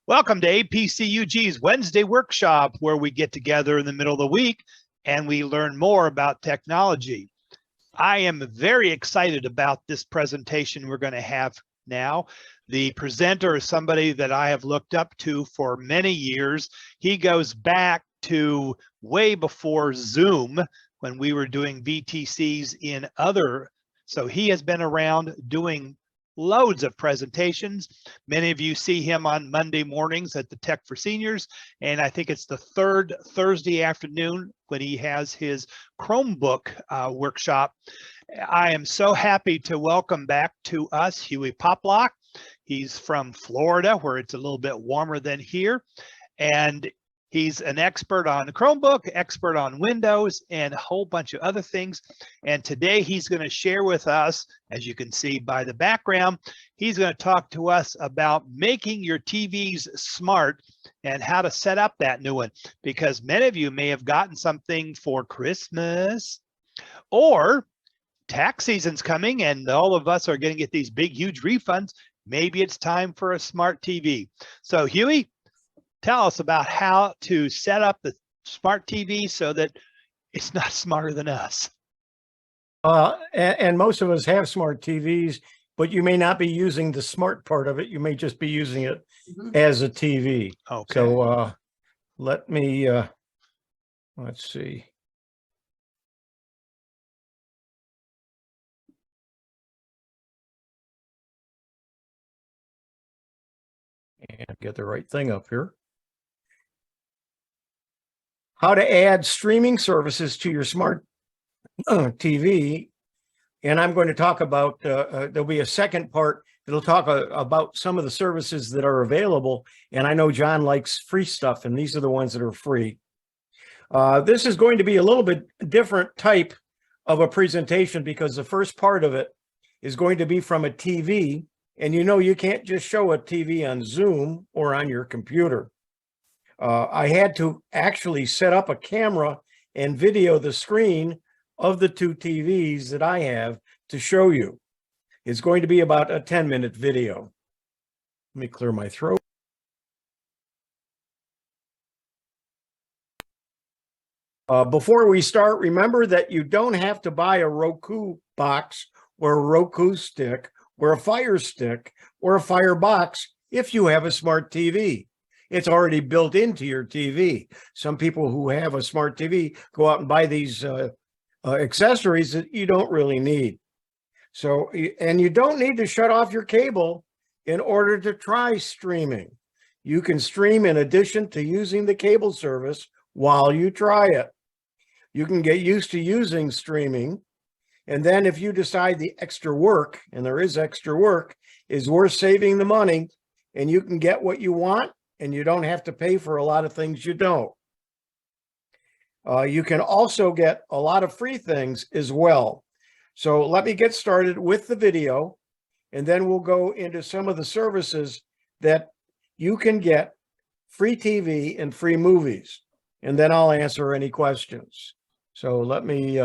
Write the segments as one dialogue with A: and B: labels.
A: Welcome to APCUG's Wednesday workshop, where we get together in the middle of the week and we learn more about technology. I am very excited about this presentation we're going to have now. The presenter is somebody that I have looked up to for many years. He goes back to way before Zoom when we were doing VTCs in other. So he has been around doing loads of presentations. Many of you see him on Monday mornings at the Tech for Seniors, and I think it's the third Thursday afternoon when he has his Chromebook workshop. I am so happy to welcome back to us Hewie Poplock. He's from Florida, where it's a little bit warmer than here, and he's an expert on Chromebook, expert on Windows, and a whole bunch of other things. And today he's going to share with us, as you can see by the background, he's going to talk to us about making your TVs smart and how to set up that new one. Because many of you may have gotten something for Christmas, or tax season's coming and all of us are going to get these big, huge refunds. Maybe it's time for a smart TV. So Hewie, tell us about how to set up the smart TV so that it's not smarter than us.
B: And most of us have smart TVs, but you may not be using the smart part of it. You may just be using it as a TV.
A: Okay.
B: So let me, let's see. And get the right thing up here. How to add streaming services to your smart TV. And I'm going to talk about, there'll be a second part that'll talk about some of the services that are available. And I know John likes free stuff, and these are the ones that are free. This is going to be a little bit different type of a presentation because the first part of it is going to be from a TV. And you know, you can't just show a TV on Zoom or on your computer. I had to actually set up a camera and video the screen of the two TVs that I have to show you. It's going to be about a 10-minute video. Let me clear my throat. Before we start, remember that you don't have to buy a Roku box or a Roku stick or a Fire Stick or a Fire Box if you have a smart TV. It's already built into your TV. Some people who have a smart TV go out and buy these accessories that you don't really need. So, and you don't need to shut off your cable in order to try streaming. You can stream in addition to using the cable service while you try it. You can get used to using streaming. And then if you decide the extra work, and there is extra work, is worth saving the money, and you can get what you want, and you don't have to pay for a lot of things you don't. You can also get a lot of free things as well. So let me get started with the video, and then we'll go into some of the services that you can get free TV and free movies. And then I'll answer any questions. So let me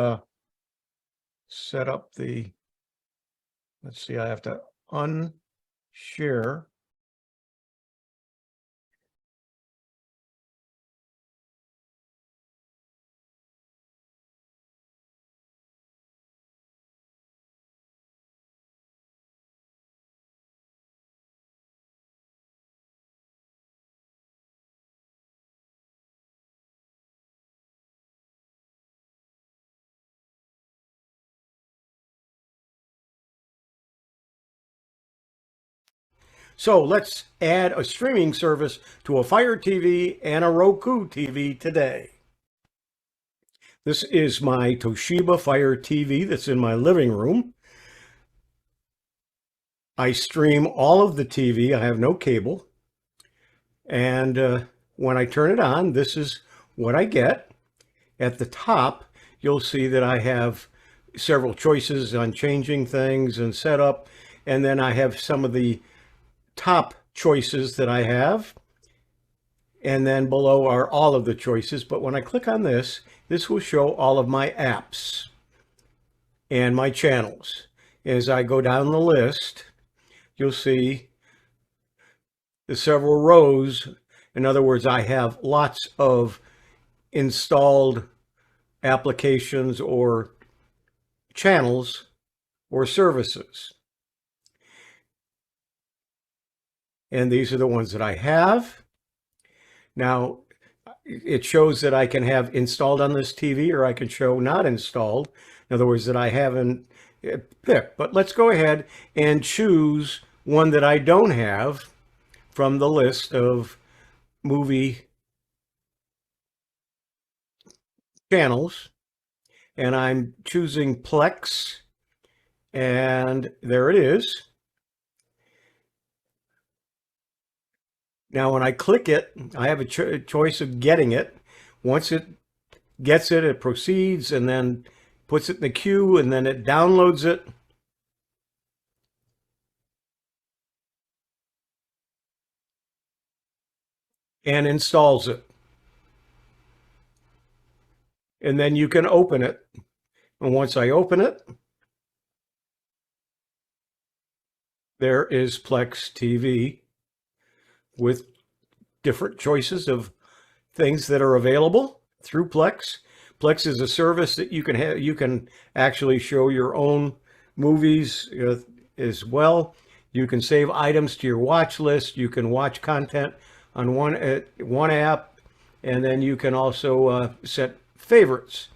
B: set up the, let's see, I have to unshare. So let's add a streaming service to a Fire TV and a Roku TV today. This is my Toshiba Fire TV that's in my living room. I stream all of the TV. I have no cable. And when I turn it on, this is what I get. At the top, you'll see that I have several choices on changing things and setup. And then I have some of the top choices that I have, and then below are all of the choices. But when I click on this, this will show all of my apps and my channels. As I go down the list, you'll see the several rows. In other words, I have lots of installed applications or channels or services. And these are the ones that I have. Now, it shows that I can have installed on this TV, or I can show not installed. In other words, that I haven't picked. But let's go ahead and choose one that I don't have from the list of movie channels. And I'm choosing Plex. And there it is. Now, when I click it, I have a choice of getting it. Once it gets it, it proceeds and then puts it in the queue, and then it downloads it. And installs it. And then you can open it. And once I open it, there is Plex TV with different choices of things that are available through Plex. Plex is a service that you can have. You can actually show your own movies as well. You can save items to your watch list. You can watch content on one app, and then you can also set favorites.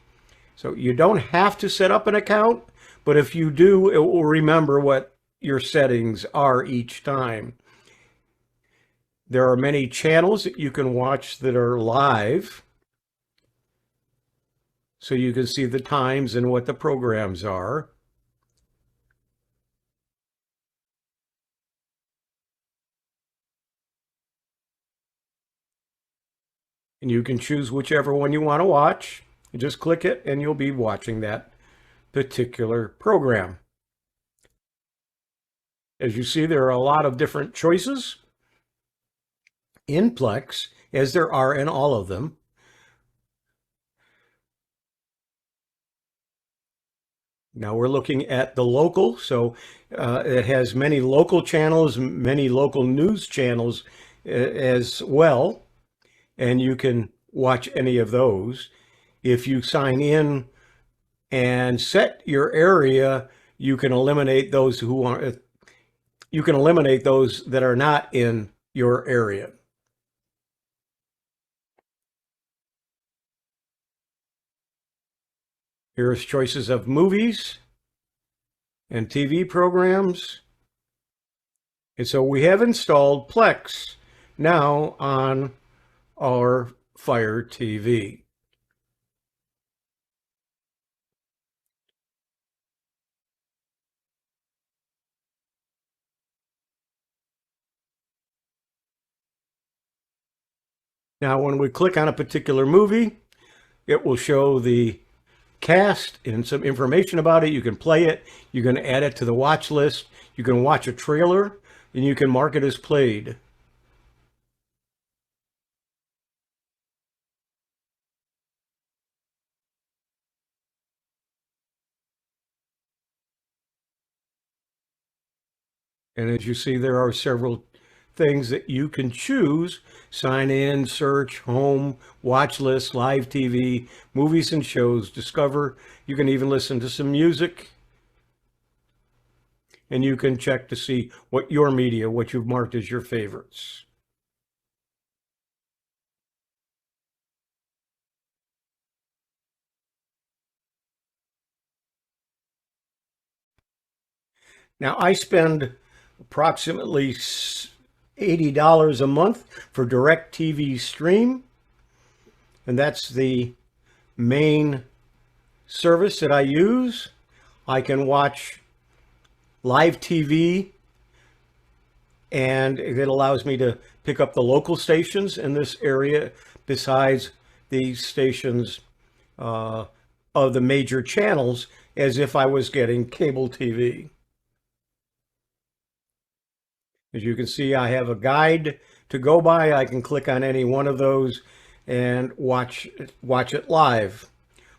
B: So you don't have to set up an account, but if you do, it will remember what your settings are each time. There are many channels that you can watch that are live, so you can see the times and what the programs are. And you can choose whichever one you want to watch. You just click it and you'll be watching that particular program. As you see, there are a lot of different choices in Plex, as there are in all of them. Now we're looking at the local, so it has many local channels, many local news channels as well, and you can watch any of those. If you sign in and set your area, you can eliminate those who are, you can eliminate those that are not in your area. Here's choices of movies and TV programs. And so we have installed Plex now on our Fire TV. Now, when we click on a particular movie, it will show the cast and some information about it. You can play it, you can add it to the watch list, you can watch a trailer, and you can mark it as played. And as you see, there are several things that you can choose: sign in, search, home, watch list, live TV, movies and shows, discover. You can even listen to some music. And you can check to see what your media, what you've marked as your favorites. Now, I spend approximately $80 a month for DirecTV Stream, and that's the main service that I use. I can watch live TV, and it allows me to pick up the local stations in this area besides the stations of the major channels, as if I was getting cable TV. As you can see, I have a guide to go by. I can click on any one of those and watch it live.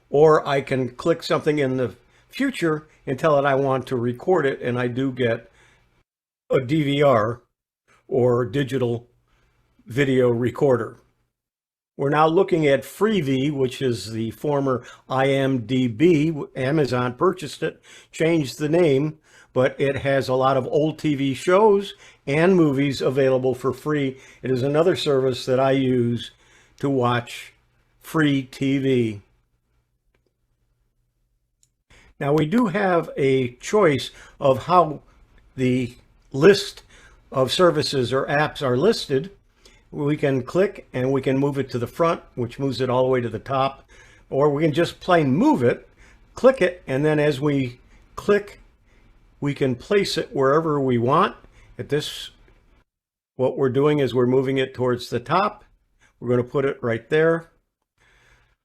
B: Or I can click something in the future and tell it I want to record it, and I do get a DVR or digital video recorder. We're now looking at Freevee, which is the former IMDb. Amazon purchased it, changed the name, but it has a lot of old TV shows and movies available for free. It is another service that I use to watch free TV. Now we do have a choice of how the list of services or apps are listed. We can click and we can move it to the front, which moves it all the way to the top, or we can just plain move it, click it, and then as we click, we can place it wherever we want. At this, what we're doing is we're moving it towards the top. We're going to put it right there.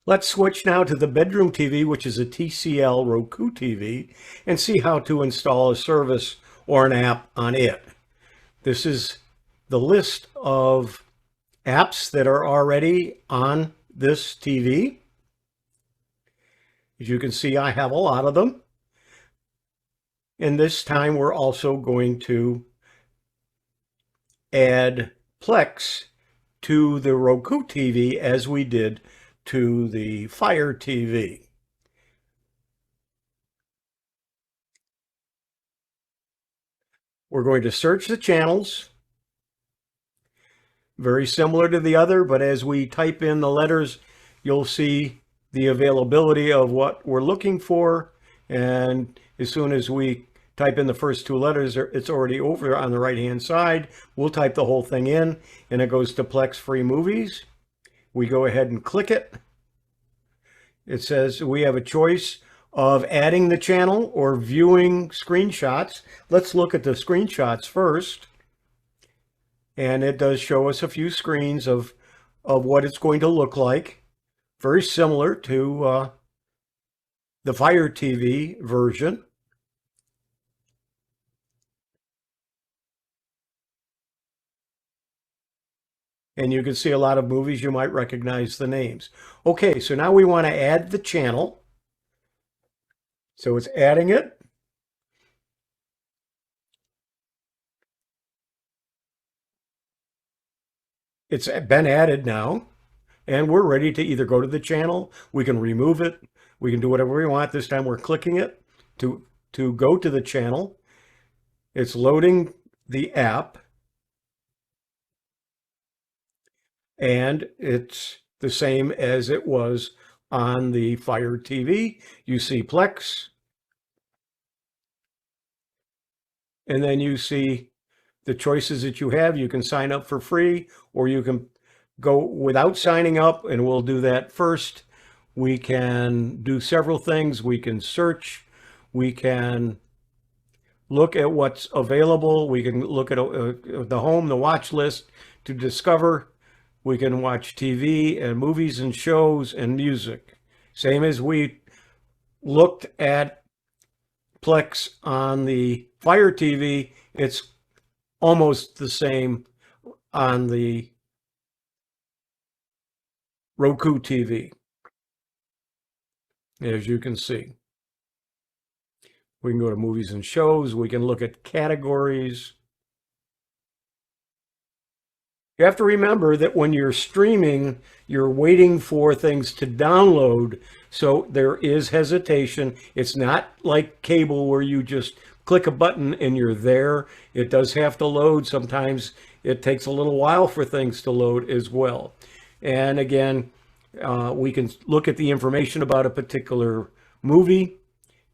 B: Let's switch now to the bedroom TV, which is a TCL Roku TV, and see how to install a service or an app on it. This is the list of apps that are already on this TV. As you can see, I have a lot of them. And this time we're also going to add Plex to the Roku TV as we did to the Fire TV. We're going to search the channels. Very similar to the other, but as we type in the letters, you'll see the availability of what we're looking for. And as soon as we type in the first two letters, it's already over on the right-hand side. We'll type the whole thing in, and it goes to Plex Free Movies. We go ahead and click it. It says we have a choice of adding the channel or viewing screenshots. Let's look at the screenshots first. And it does show us a few screens of what it's going to look like. Very similar to the Fire TV version. And you can see a lot of movies, you might recognize the names. Okay, so now we want to add the channel. So it's adding it. It's been added now, and we're ready to either go to the channel, we can remove it, we can do whatever we want. This time we're clicking it to go to the channel. It's loading the app, and it's the same as it was on the Fire TV. You see Plex, and then you see the choices that you have. You can sign up for free, or you can go without signing up, and we'll do that first. We can do several things. We can search. We can look at what's available. We can look at the home, the watch list to discover. We can watch TV and movies and shows and music. Same as we looked at Plex on the Fire TV, it's almost the same on the Roku TV, as you can see. We can go to movies and shows. We can look at categories. You have to remember that when you're streaming, you're waiting for things to download. So there is hesitation. It's not like cable where you just click a button and you're there. It does have to load. Sometimes it takes a little while for things to load as well. And again, we can look at the information about a particular movie,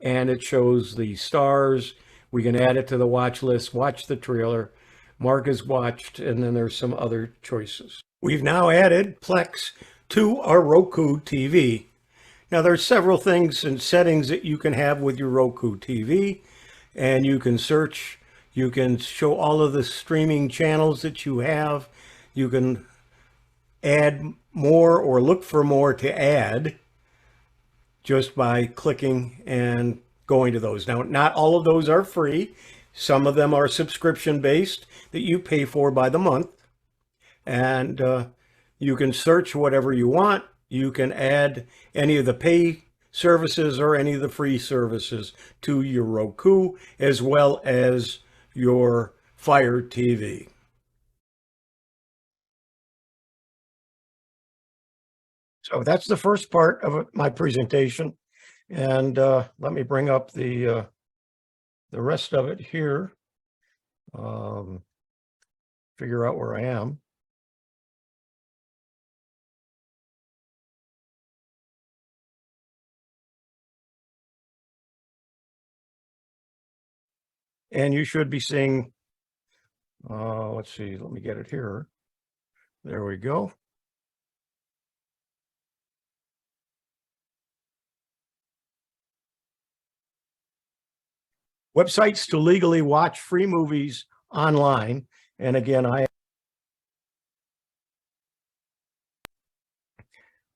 B: and it shows the stars. We can add it to the watch list, watch the trailer, mark as watched, and then there's some other choices. We've now added Plex to our Roku TV. Now there's several things and settings that you can have with your Roku TV, and you can search, you can show all of the streaming channels that you have. You can add more or look for more to add just by clicking and going to those. Now, not all of those are free. Some of them are subscription based that you pay for by the month. And you can search whatever you want. You can add any of the pay services or any of the free services to your Roku, as well as your Fire TV. So that's the first part of my presentation. And let me bring up the rest of it here. Figure out where I am. And you should be seeing, let's see, let me get it here. There we go. Websites to legally watch free movies online. And again, I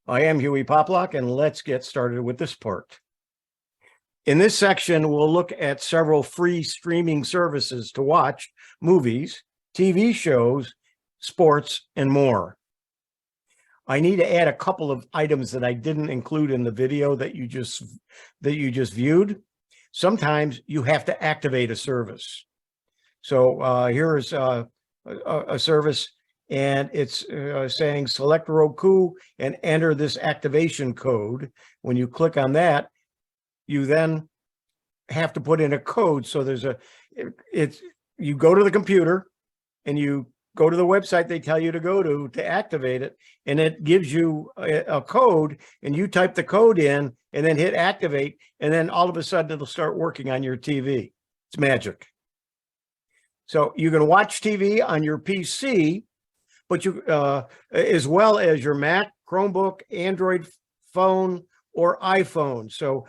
B: am Hewie Poplock, and let's get started with this part. In this section, we'll look at several free streaming services to watch movies, TV shows, sports, and more. I need to add a couple of items that I didn't include in the video that you just viewed. Sometimes you have to activate a service. So here is a service, and it's saying select Roku and enter this activation code. When you click on that, you then have to put in a code. So there's you go to the computer and you go to the website they tell you to go to activate it, and it gives you a code, and you type the code in and then hit activate, and then all of a sudden it'll start working on your TV. It's magic. So you can watch TV on your PC, but you as well as your Mac, Chromebook, Android phone, or iPhone. So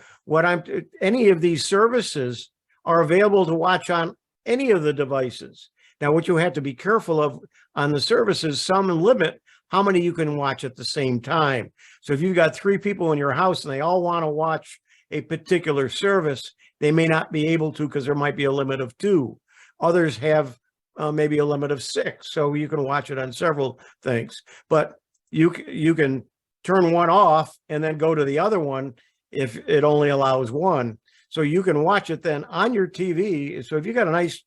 B: any of these services are available to watch on any of the devices. Now, what you have to be careful of on the services, some limit how many you can watch at the same time. So if you've got 3 people in your house and they all want to watch a particular service, they may not be able to because there might be a limit of 2. Others have maybe a limit of 6, so you can watch it on several things. But you can turn one off and then go to the other one if it only allows 1. So you can watch it then on your TV. So if you got a nice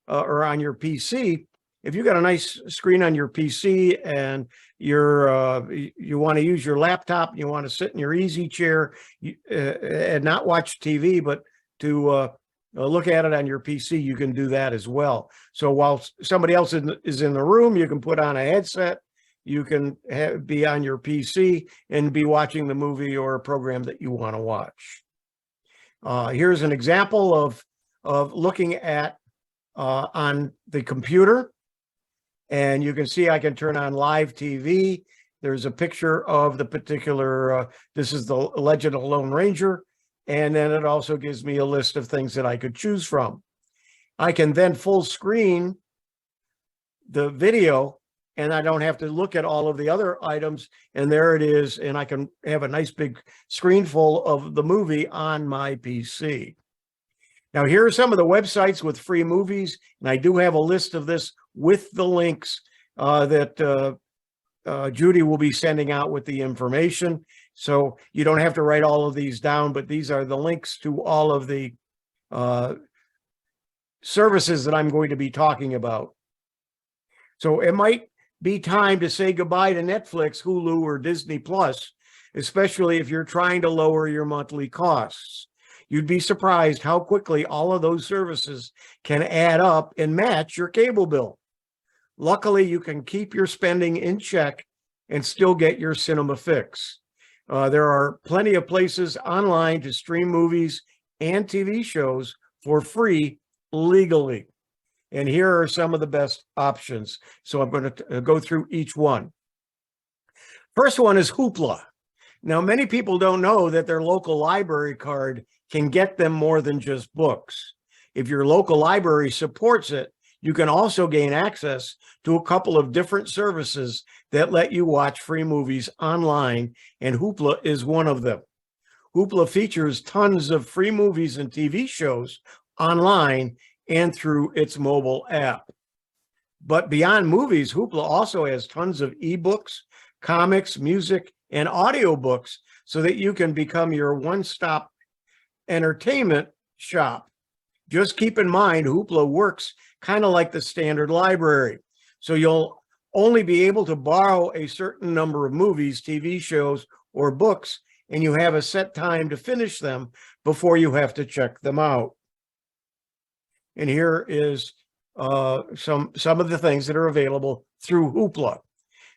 B: or on your PC, if you got a nice screen on your PC and you want to use your laptop, you want to sit in your easy chair and not watch TV, but to look at it on your PC, you can do that as well. So while somebody else is in the room, you can put on a headset, you can be on your PC and be watching the movie or a program that you want to watch. Here's an example of looking at on the computer, and you can see I can turn on live TV. There's a picture of the particular, this is the Legend of Lone Ranger, and then it also gives me a list of things that I could choose from. I can then full screen the video, and I don't have to look at all of the other items, and there it is, and I can have a nice big screen full of the movie on my PC. Now, here are some of the websites with free movies, and I do have a list of this with the links that Judy will be sending out with the information. So you don't have to write all of these down, but these are the links to all of the services that I'm going to be talking about. So it might be time to say goodbye to Netflix, Hulu, or Disney Plus, especially if you're trying to lower your monthly costs. You'd be surprised how quickly all of those services can add up and match your cable bill. Luckily, you can keep your spending in check and still get your cinema fix. There are plenty of places online to stream movies and TV shows for free legally. And here are some of the best options. So I'm going to go through each one. First one is Hoopla. Now, many people don't know that their local library card can get them more than just books. If your local library supports it, you can also gain access to a couple of different services that let you watch free movies online, and Hoopla is one of them. Hoopla features tons of free movies and TV shows online and through its mobile app. But beyond movies, Hoopla also has tons of ebooks, comics, music, and audiobooks so that you can become your one-stop entertainment shop. Just keep in mind, Hoopla works kind of like the standard library. So you'll only be able to borrow a certain number of movies, TV shows, or books, and you have a set time to finish them before you have to check them out. And here is some of the things that are available through Hoopla.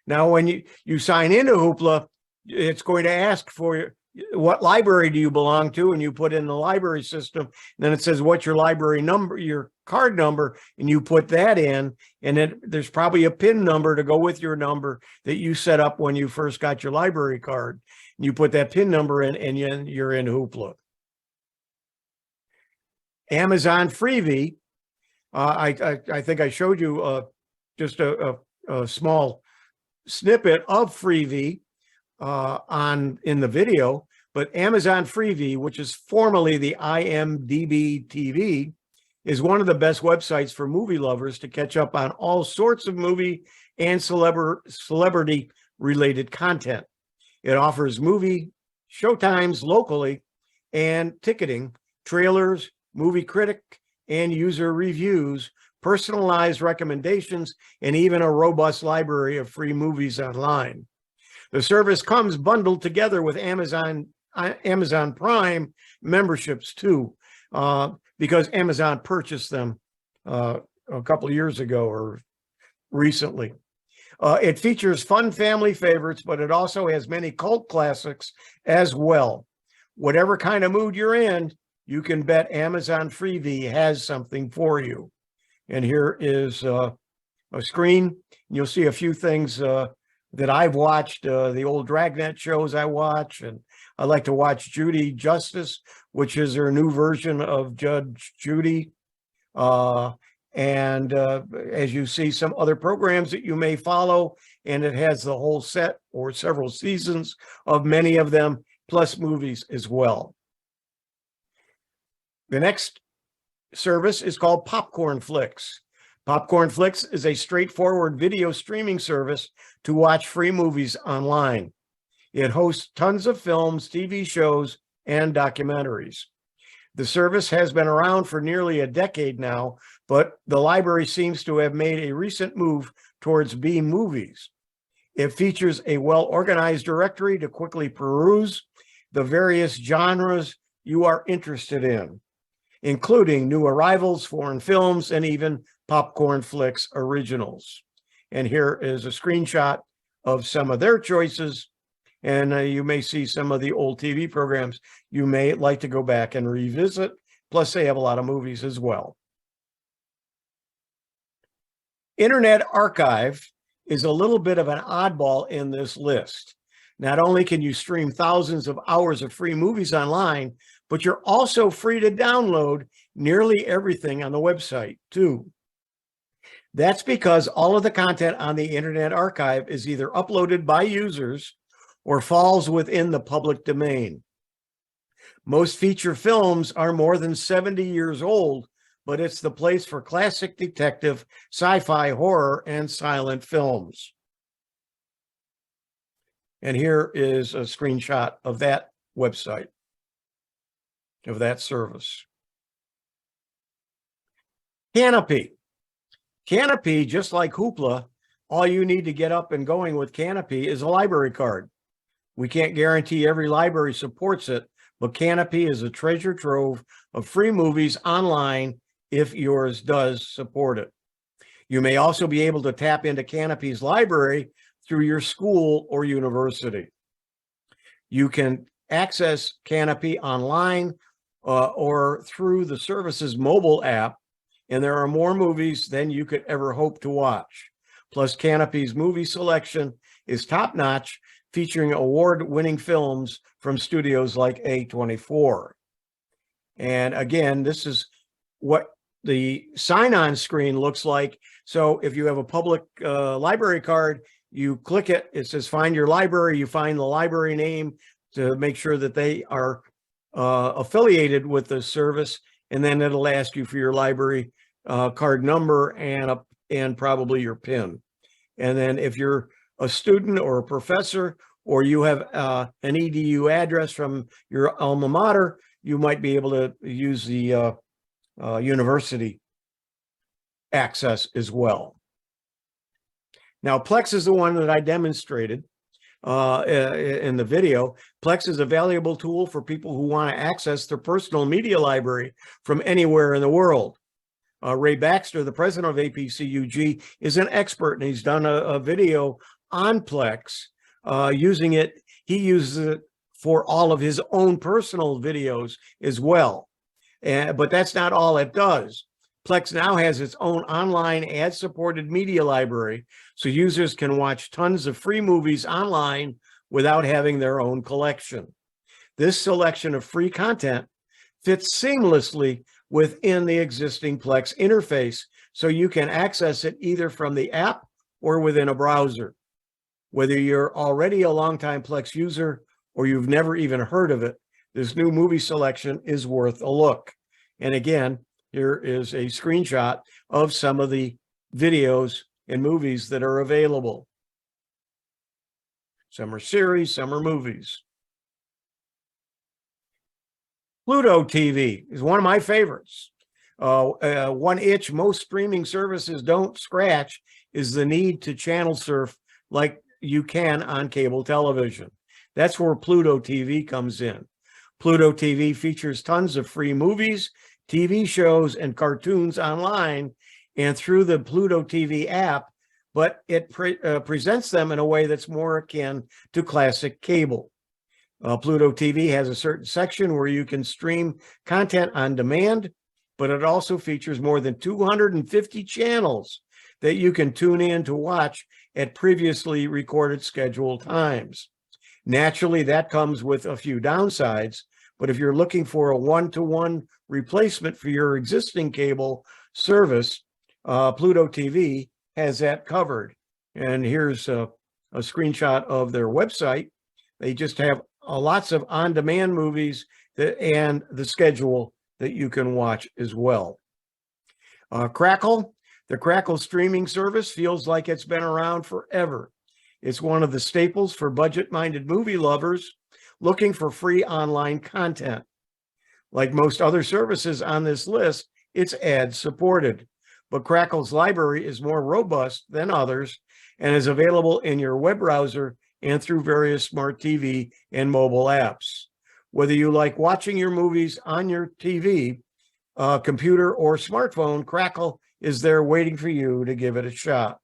B: Now, when you sign into Hoopla, it's going to ask for what library do you belong to, and you put in the library system. And then it says, what's your library number, your card number, and you put that in. And then there's probably a PIN number to go with your number that you set up when you first got your library card. And you put that PIN number in, and you're in Hoopla. Amazon Freebie. I think I showed you just a small snippet of Freebie in the video, but Amazon Freebie, which is formerly the IMDb TV, is one of the best websites for movie lovers to catch up on all sorts of movie and celebrity related content. It offers movie showtimes locally and ticketing, trailers, movie critic and user reviews, personalized recommendations, and even a robust library of free movies online. The service comes bundled together with Amazon Prime memberships too, because Amazon purchased them a couple of years ago or recently. It features fun family favorites, but it also has many cult classics as well. Whatever kind of mood you're in, you can bet Amazon Freebie has something for you. And here is a screen. You'll see a few things that I've watched, the old Dragnet shows I watch, and I like to watch Judy Justice, which is their new version of Judge Judy. And as you see, some other programs that you may follow, and it has the whole set or several seasons of many of them, plus movies as well. The next service is called Popcorn Flicks. Popcorn Flicks is a straightforward video streaming service to watch free movies online. It hosts tons of films, TV shows, and documentaries. The service has been around for nearly a decade now, but the library seems to have made a recent move towards B movies. It features a well-organized directory to quickly peruse the various genres you are interested in, including new arrivals, foreign films, and even Popcorn Flicks originals. And here is a screenshot of some of their choices. And you may see some of the old TV programs you may like to go back and revisit. Plus, they have a lot of movies as well. Internet Archive is a little bit of an oddball in this list. Not only can you stream thousands of hours of free movies online, but you're also free to download nearly everything on the website too. That's because all of the content on the Internet Archive is either uploaded by users or falls within the public domain. Most feature films are more than 70 years old, but it's the place for classic detective, sci-fi, horror, and silent films. And here is a screenshot of that website, of that service. Canopy. Canopy, just like Hoopla, all you need to get up and going with Canopy is a library card. We can't guarantee every library supports it, but Canopy is a treasure trove of free movies online if yours does support it. You may also be able to tap into Canopy's library through your school or university. You can access Canopy online or through the service's mobile app, and there are more movies than you could ever hope to watch. Plus, Canopy's movie selection is top-notch, featuring award-winning films from studios like A24. And again, this is what the sign-on screen looks like. So if you have a public library card, you click it, it says find your library, you find the library name to make sure that they are affiliated with the service, and then it'll ask you for your library card number and probably your PIN. And then if you're a student or a professor, or you have an EDU address from your alma mater, you might be able to use the university access as well. Now, Plex is the one that I demonstrated. in the video. Plex is a valuable tool for people who want to access their personal media library from anywhere in the world. Ray Baxter, the president of APCUG, is an expert, and he's done a video on Plex using it. He uses it for all of his own personal videos as well. But that's not all it does. Plex now has its own online ad-supported media library, so users can watch tons of free movies online without having their own collection. This selection of free content fits seamlessly within the existing Plex interface, so you can access it either from the app or within a browser. Whether you're already a longtime Plex user or you've never even heard of it, this new movie selection is worth a look. And again, here is a screenshot of some of the videos and movies that are available. Some are series, some are movies. Pluto TV is one of my favorites. One itch most streaming services don't scratch is the need to channel surf like you can on cable television. That's where Pluto TV comes in. Pluto TV features tons of free movies, TV shows, and cartoons online and through the Pluto TV app, but it presents them in a way that's more akin to classic cable. Pluto TV has a certain section where you can stream content on demand, but it also features more than 250 channels that you can tune in to watch at previously recorded scheduled times. Naturally, that comes with a few downsides, but if you're looking for a one-to-one replacement for your existing cable service, Pluto TV has that covered. And here's a screenshot of their website. They just have lots of on-demand movies and the schedule that you can watch as well. Crackle, the Crackle streaming service feels like it's been around forever. It's one of the staples for budget-minded movie lovers looking for free online content. Like most other services on this list, it's ad-supported, but Crackle's library is more robust than others and is available in your web browser and through various smart TV and mobile apps. Whether you like watching your movies on your TV, computer, or smartphone, Crackle is there waiting for you to give it a shot.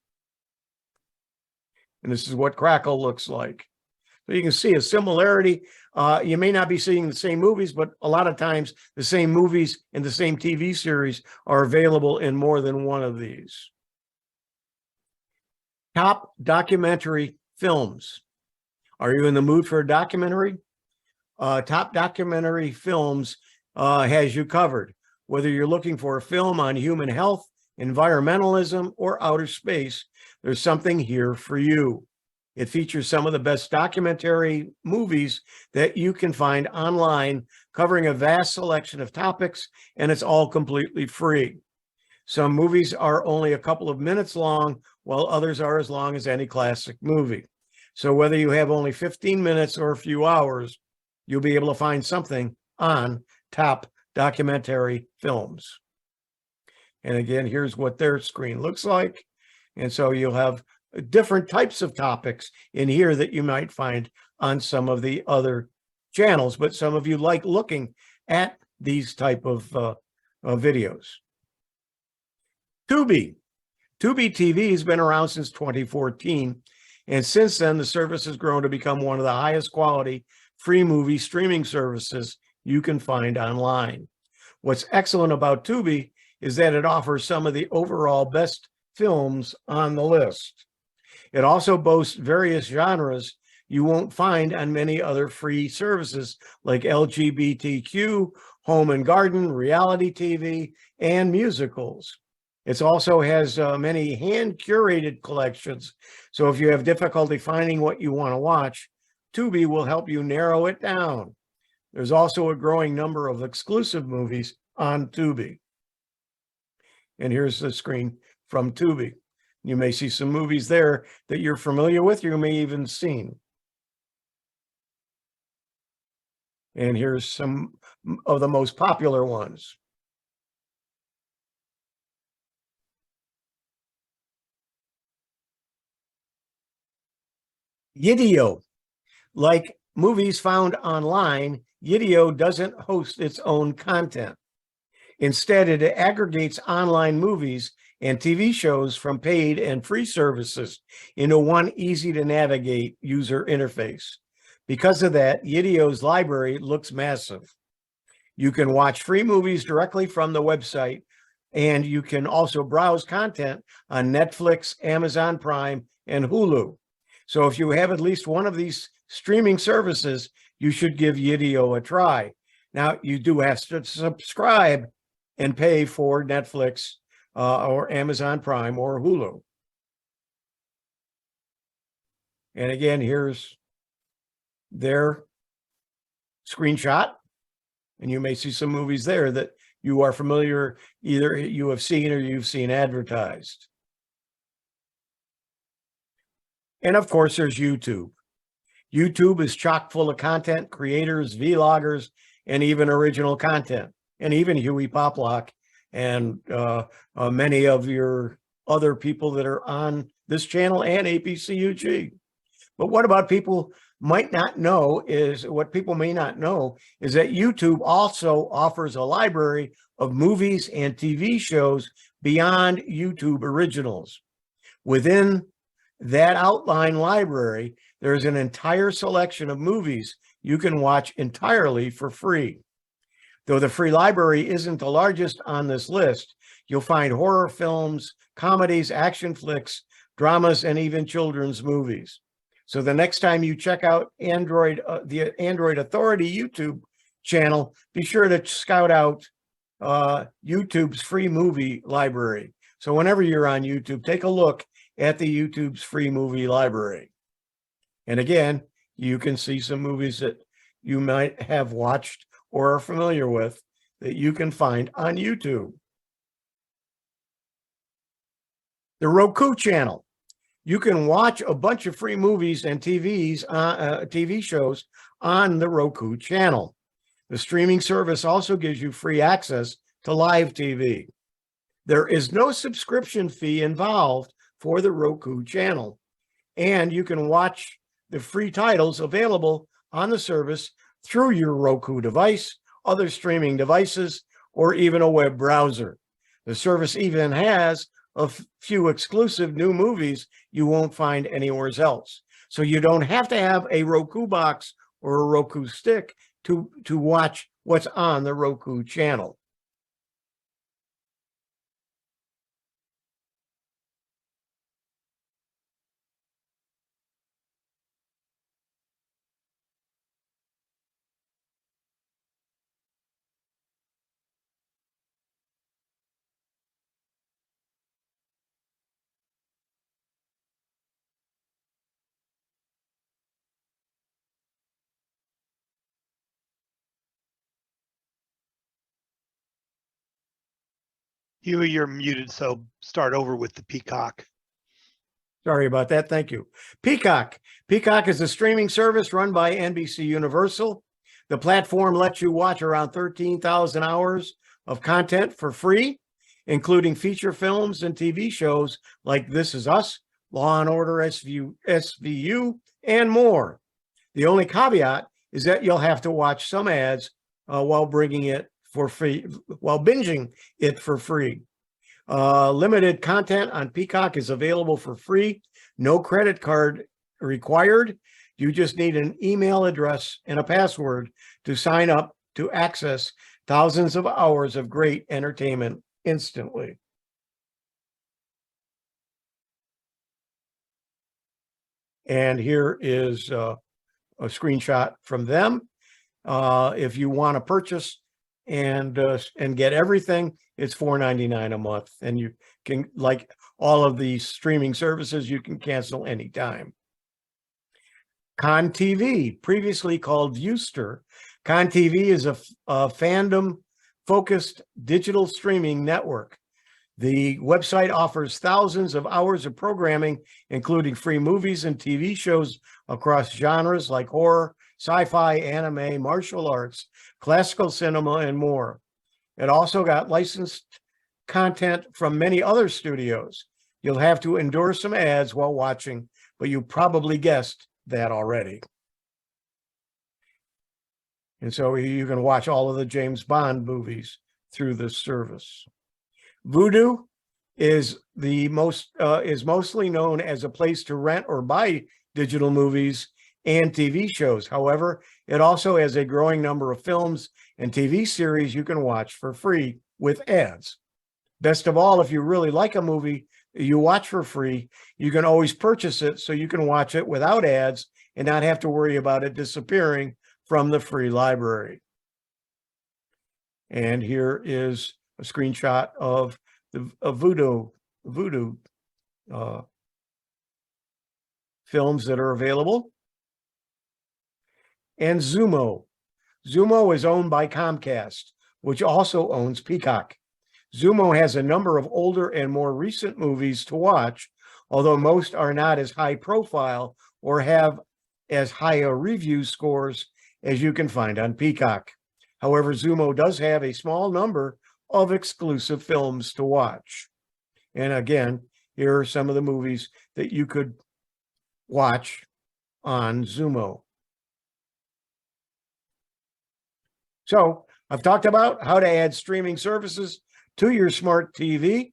B: And this is what Crackle looks like. So you can see a similarity. You may not be seeing the same movies, but a lot of times the same movies and the same TV series are available in more than one of these. Top documentary films. Are you in the mood for a documentary? Top documentary films has you covered. Whether you're looking for a film on human health, environmentalism, or outer space, there's something here for you. It features some of the best documentary movies that you can find online, covering a vast selection of topics, and it's all completely free. Some movies are only a couple of minutes long, while others are as long as any classic movie. So whether you have only 15 minutes or a few hours, you'll be able to find something on top documentary films. And again, here's what their screen looks like. And so you'll have different types of topics in here that you might find on some of the other channels, but some of you like looking at these type of videos. Tubi. Tubi TV has been around since 2014, and since then the service has grown to become one of the highest quality free movie streaming services you can find online. What's excellent about Tubi is that it offers some of the overall best films on the list. It also boasts various genres you won't find on many other free services like LGBTQ, home and garden, reality TV, and musicals. It also has many hand-curated collections, so if you have difficulty finding what you want to watch, Tubi will help you narrow it down. There's also a growing number of exclusive movies on Tubi. And here's the screen from Tubi. You may see some movies there that you're familiar with, you may even seen. And here's some of the most popular ones. Yidio. Like movies found online, Yidio doesn't host its own content. Instead, it aggregates online movies and TV shows from paid and free services into one easy to navigate user interface. Because of that, Yidio's library looks massive. You can watch free movies directly from the website, and you can also browse content on Netflix, Amazon Prime, and Hulu. So if you have at least one of these streaming services, you should give Yidio a try. Now, you do have to subscribe and pay for Netflix or Amazon Prime or Hulu. And again, here's their screenshot. And you may see some movies there that you are familiar, either you have seen or you've seen advertised. And of course, there's YouTube. YouTube is chock full of content, creators, vloggers, and even original content. And even Hewie Poplock and many of your other people that are on this channel and APCUG. But what about people might not know is what people may not know is that YouTube also offers a library of movies and TV shows beyond YouTube originals. Within that outline library, there's an entire selection of movies you can watch entirely for free. Though the free library isn't the largest on this list, you'll find horror films, comedies, action flicks, dramas, and even children's movies. So the next time you check out the Android Authority YouTube channel, be sure to scout out YouTube's free movie library. So whenever you're on YouTube, take a look at the YouTube's free movie library. And again, you can see some movies that you might have watched or are familiar with that you can find on YouTube. The Roku channel. You can watch a bunch of free movies and TV shows on the Roku channel. The streaming service also gives you free access to live TV. There is no subscription fee involved for the Roku channel, and you can watch the free titles available on the service through your Roku device, other streaming devices, or even a web browser. The service even has a few exclusive new movies you won't find anywhere else. So you don't have to have a Roku box or a Roku stick to watch what's on the Roku channel.
A: Hewie, you're muted, so start over with the Peacock.
B: Sorry about that. Thank you. Peacock. Peacock is a streaming service run by NBC Universal. The platform lets you watch around 13,000 hours of content for free, including feature films and TV shows like This Is Us, Law & Order SVU, and more. The only caveat is that you'll have to watch some ads while bringing it for free, while binging it for free. Limited content on Peacock is available for free. No credit card required. You just need an email address and a password to sign up to access thousands of hours of great entertainment instantly. And here is a screenshot from them. If you want to purchase and get everything, it's $4.99 a month, and you can, like all of these streaming services, you can cancel anytime. Con TV, previously called Viewster. Con TV is a fandom focused digital streaming network. The website offers thousands of hours of programming, including free movies and TV shows across genres like horror, sci-fi, anime, martial arts, classical cinema, and more. It also got licensed content from many other studios. You'll have to endorse some ads while watching, but you probably guessed that already. And so you can watch all of the James Bond movies through this service. Vudu is mostly known as a place to rent or buy digital movies and TV shows. However, it also has a growing number of films and TV series you can watch for free with ads. Best of all, if you really like a movie you watch for free, you can always purchase it so you can watch it without ads and not have to worry about it disappearing from the free library. And here is a screenshot of the Vudu films that are available. And Zumo. Zumo is owned by Comcast, which also owns Peacock. Zumo has a number of older and more recent movies to watch, although most are not as high profile or have as high a review scores as you can find on Peacock. However, Zumo does have a small number of exclusive films to watch. And again, here are some of the movies that you could watch on Zumo. So I've talked about how to add streaming services to your smart TV,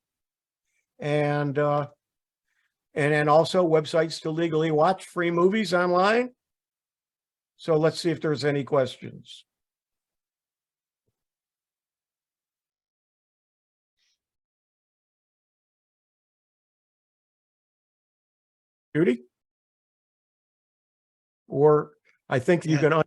B: and then also websites to legally watch free movies online. So let's see if there's any questions. Judy? Or I think you can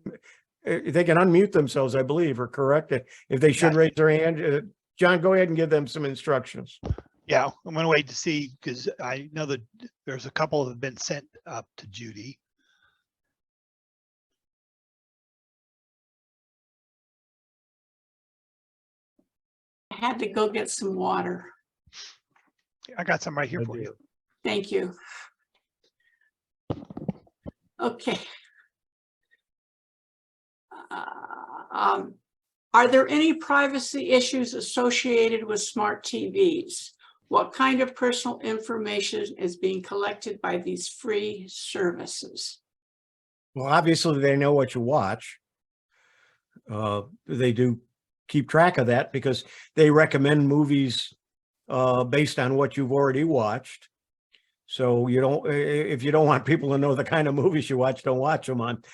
B: they can unmute themselves, I believe, or correct it. If they should raise their hand, John, go ahead and give them some instructions.
A: Yeah, I'm going to wait to see, because I know that there's a couple that have been sent up to Judy.
C: I had to go get some water.
A: I got some right here for you.
C: Thank you. Okay. Are there any privacy issues associated with smart TVs? What kind of personal information is being collected by these free services?
B: Well, obviously they know what you watch. They do keep track of that because they recommend movies based on what you've already watched. So you don't, if you don't want people to know the kind of movies you watch, don't watch them on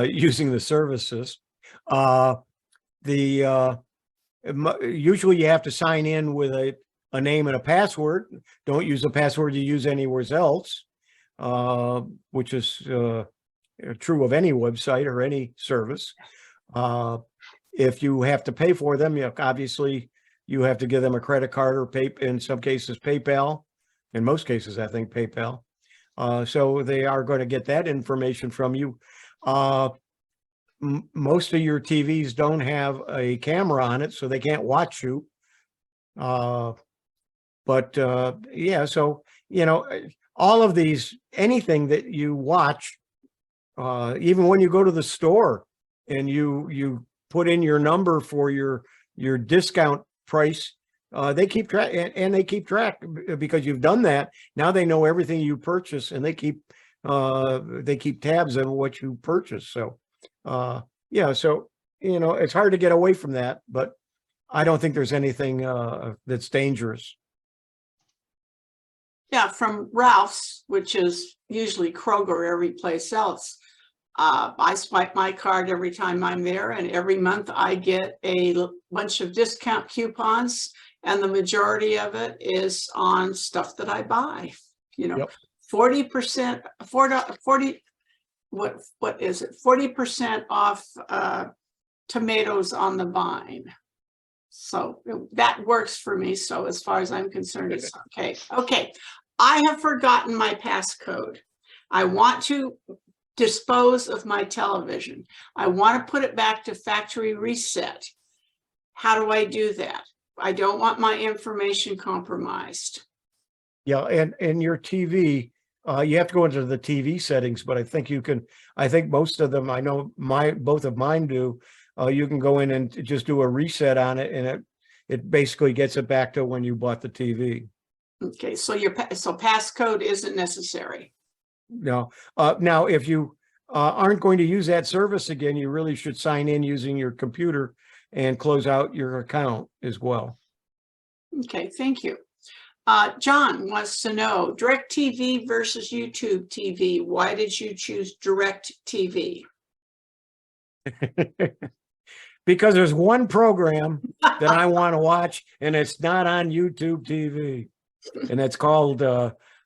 B: using the services. Usually you have to sign in with a name and a password. Don't use a password you use anywhere else, which is true of any website or any service. If you have to pay for them, obviously you have to give them a credit card or in some cases PayPal. In most cases, I think PayPal. So they are going to get that information from you. Most of your TVs don't have a camera on it, so they can't watch you. Yeah, so, all of these, anything that you watch, even when you go to the store and you put in your number for your discount price, they keep track, and they keep track because you've done that. Now they know everything you purchase, and they keep tabs on what you purchase. So, yeah, so, it's hard to get away from that, but I don't think there's anything that's dangerous.
C: Yeah, from Ralph's, which is usually Kroger, every place else. I swipe my card every time I'm there, and every month I get a bunch of discount coupons, and the majority of it is on stuff that I buy. 40%, 40, what is it? 40% off tomatoes on the vine. So that works for me. So as far as I'm concerned, it's okay. Okay, I have forgotten my passcode. I want to dispose of my television. I want to put it back to factory reset. How do I do that? I don't want my information compromised.
B: Yeah, and your TV, you have to go into the TV settings, but I think you can, I think most of them, I know both of mine do, you can go in and just do a reset on it, and it basically gets it back to when you bought the TV.
C: Okay, so so passcode isn't necessary.
B: No. Now, if you aren't going to use that service again, you really should sign in using your computer and close out your account as well.
C: Okay, thank you. John wants to know DirecTV versus YouTube TV. Why did you choose DirecTV?
B: Because there's one program that I want to watch, and it's not on YouTube TV, and it's called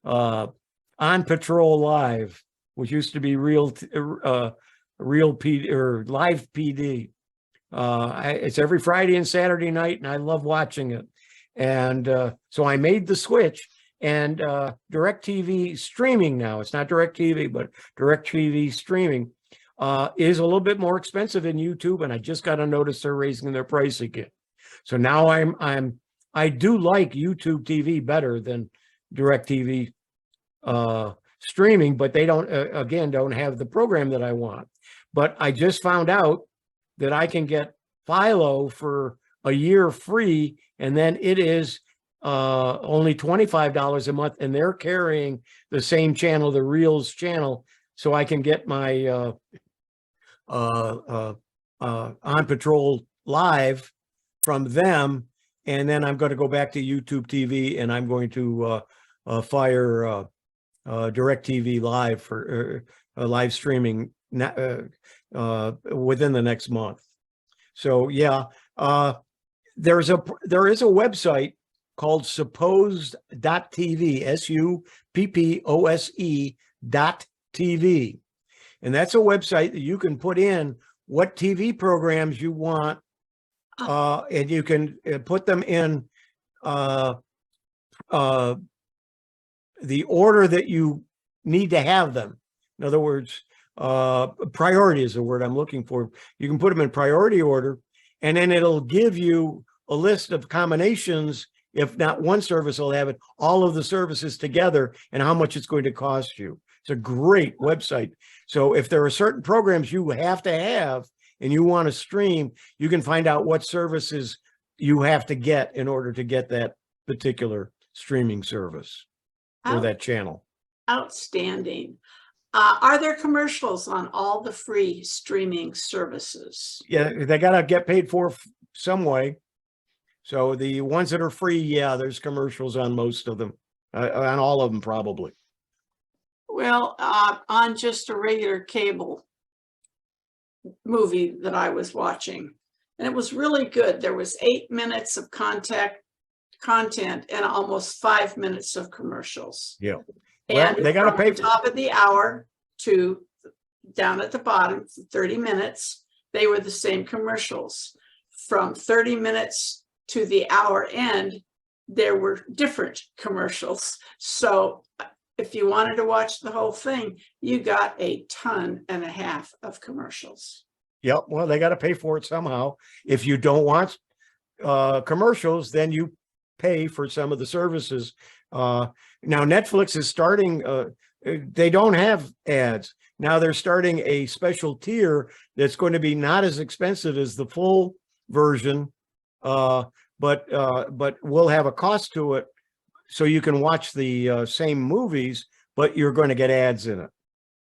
B: On Patrol Live, which used to be Real PD or Live PD. It's every Friday and Saturday night, and I love watching it. And so I made the switch, and DirecTV streaming now, it's not DirecTV, but DirecTV streaming is a little bit more expensive than YouTube, and I just got a notice they're raising their price again. So now I do like YouTube TV better than DirecTV streaming, but they don't don't have the program that I want. But I just found out that I can get Philo for a year free, and then it is only $25 a month, and they're carrying the same channel, the Reels channel, so I can get my On Patrol Live from them, and then I'm going to go back to YouTube TV, and I'm going to fire DirecTV Live for live streaming within the next month. So yeah, there is a website called suppose.tv, SUPPOSE.TV. And that's a website that you can put in what TV programs you want, and you can put them in the order that you need to have them. In other words, priority is the word I'm looking for. You can put them in priority order, and then it'll give you a list of combinations. If not one service will have it, all of the services together, and how much it's going to cost you. It's a great website. So if there are certain programs you have to have and you want to stream, you can find out what services you have to get in order to get that particular streaming service or that channel.
C: Outstanding. Are there commercials on all the free streaming services?
B: Yeah, they got to get paid for some way. So the ones that are free, yeah, there's commercials on most of them, on all of them probably.
C: Well, on just a regular cable movie that I was watching, and it was really good. There was 8 minutes of content and almost 5 minutes of commercials.
B: Yeah. Well,
C: And
B: they got to pay
C: from the top of the hour to down at the bottom, 30 minutes, they were the same commercials. From 30 minutes to the hour end, there were different commercials. So if you wanted to watch the whole thing, you got 1.5 tons of commercials.
B: Yep. Well, they got to pay for it somehow. If you don't want commercials, then you pay for some of the services. Now Netflix is starting, they don't have ads. Now they're starting a special tier that's going to be not as expensive as the full version, but will have a cost to it. So you can watch the same movies, but you're going to get ads in it.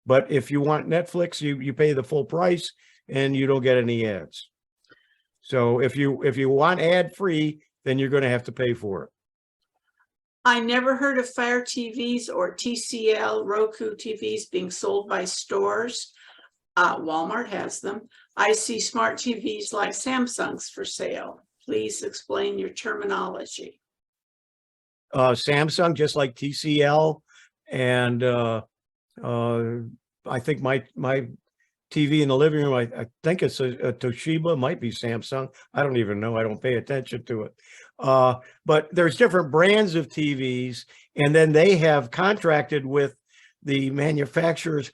B: But if you want Netflix, you pay the full price and you don't get any ads. So if you want ad free, then you're going to have to pay for it.
C: I never heard of Fire TVs or TCL Roku TVs being sold by stores. Walmart has them. I see smart TVs like Samsung's for sale. Please explain your terminology.
B: Samsung, just like TCL, and I think my TV in the living room, I think it's a Toshiba, might be Samsung. I don't even know. I don't pay attention to it. But there's different brands of TVs, and then they have contracted with the manufacturers,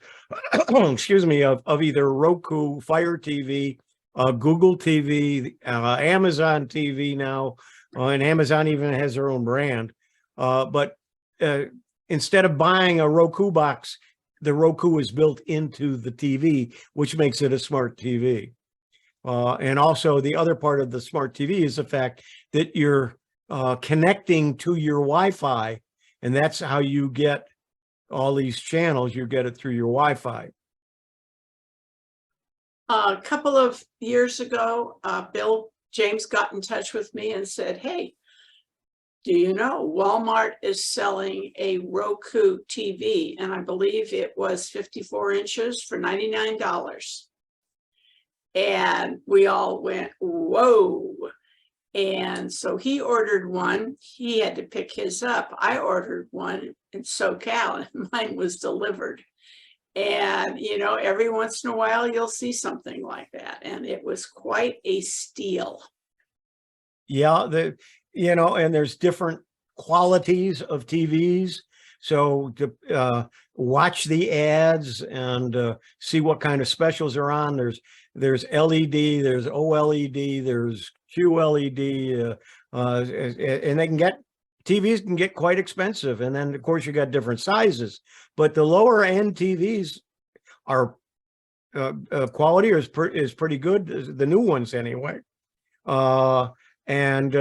B: excuse me, of either Roku, Fire TV, Google TV, Amazon TV now, and Amazon even has their own brand. But instead of buying a Roku box, the Roku is built into the TV, which makes it a smart TV. And also the other part of the smart TV is the fact that you're connecting to your Wi-Fi, and that's how you get all these channels. You get it through your Wi-Fi.
C: A couple of years ago, James got in touch with me and said, hey, do you know Walmart is selling a Roku TV? And I believe it was 54 inches for $99. And we all went, whoa. And so he ordered one. He had to pick his up. I ordered one in SoCal and mine was delivered. And, you know, every once in a while, you'll see something like that. And it was quite a steal.
B: Yeah, you know, and there's different qualities of TVs. So to watch the ads and see what kind of specials are on. There's LED, there's OLED, there's QLED, and TVs can get quite expensive. And then of course you got different sizes, but the lower end TVs are quality is pretty good. The new ones anyway. And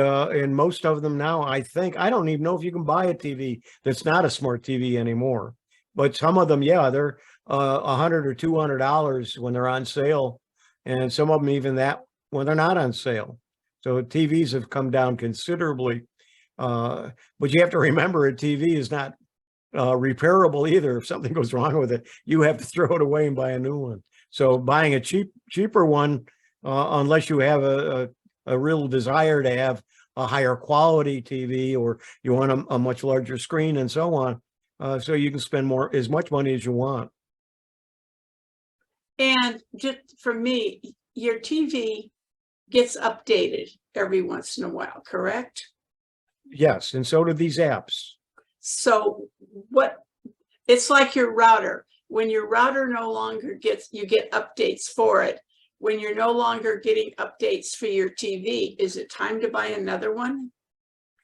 B: most of them now, I don't even know if you can buy a TV that's not a smart TV anymore. But some of them, yeah, they're $100 or $200 when they're on sale, and some of them even that when they're not on sale. So TVs have come down considerably. But you have to remember, a TV is not repairable either. If something goes wrong with it, you have to throw it away and buy a new one. So buying a cheaper one, unless you have a real desire to have a higher quality TV, or you want a much larger screen and so on, so you can spend as much money as you want.
C: And just for me, your TV gets updated every once in a while, correct?
B: Yes, and so do these apps.
C: So it's like your router. When your router no longer you get updates for it. When you're no longer getting updates for your TV, is it time to buy another one?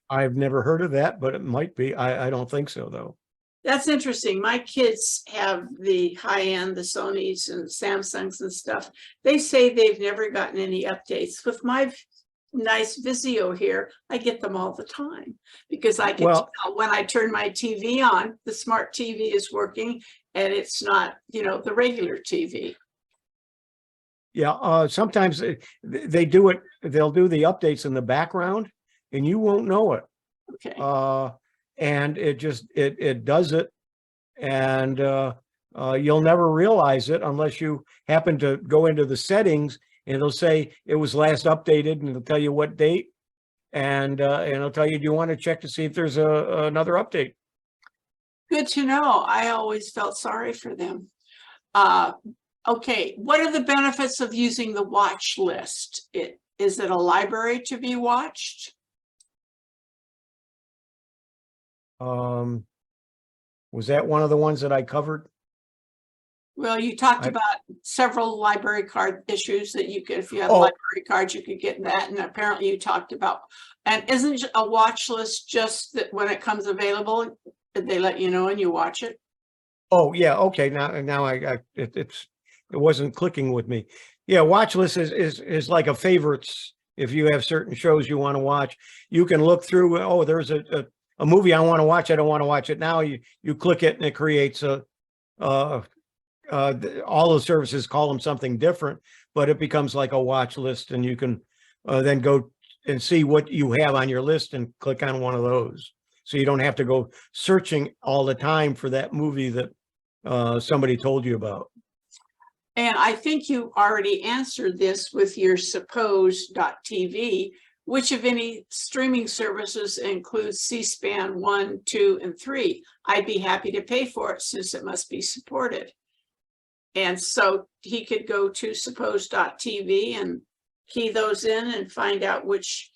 B: I've never heard of that, but it might be. I don't think so, though.
C: That's interesting. My kids have the high-end, the Sonys and Samsungs and stuff. They say they've never gotten any updates. With my nice Vizio here, I get them all the time, because I can tell when I turn my TV on, the smart TV is working and it's not, you know, the regular TV.
B: Yeah, sometimes they do it. They'll do the updates in the background and you won't know it.
C: Okay.
B: And it just, it does it. And you'll never realize it unless you happen to go into the settings, and it'll say it was last updated, and it'll tell you what date. And it'll tell you, do you want to check to see if there's another update?
C: Good to know. I always felt sorry for them. Okay, what are the benefits of using the watch list? Is it a library to be watched?
B: Was that one of the ones that I covered?
C: Well, you talked about several library card issues that you could, if you have library cards, you could get that. And apparently you talked about, and isn't a watch list just that when it comes available, they let you know and you watch it? Oh
B: yeah, okay. Now it wasn't clicking with me. Yeah, watch list is like a favorites. If you have certain shows you want to watch, you can look through. Oh, there's a movie I want to watch. I don't want to watch it now. You click it and it creates all the services call them something different, but it becomes like a watch list, and you can then go and see what you have on your list and click on one of those. So you don't have to go searching all the time for that movie that somebody told you about.
C: And I think you already answered this with your suppose.tv. Which of any streaming services includes C-SPAN 1, 2, and 3? I'd be happy to pay for it since it must be supported. And so he could go to suppose.tv and key those in and find out which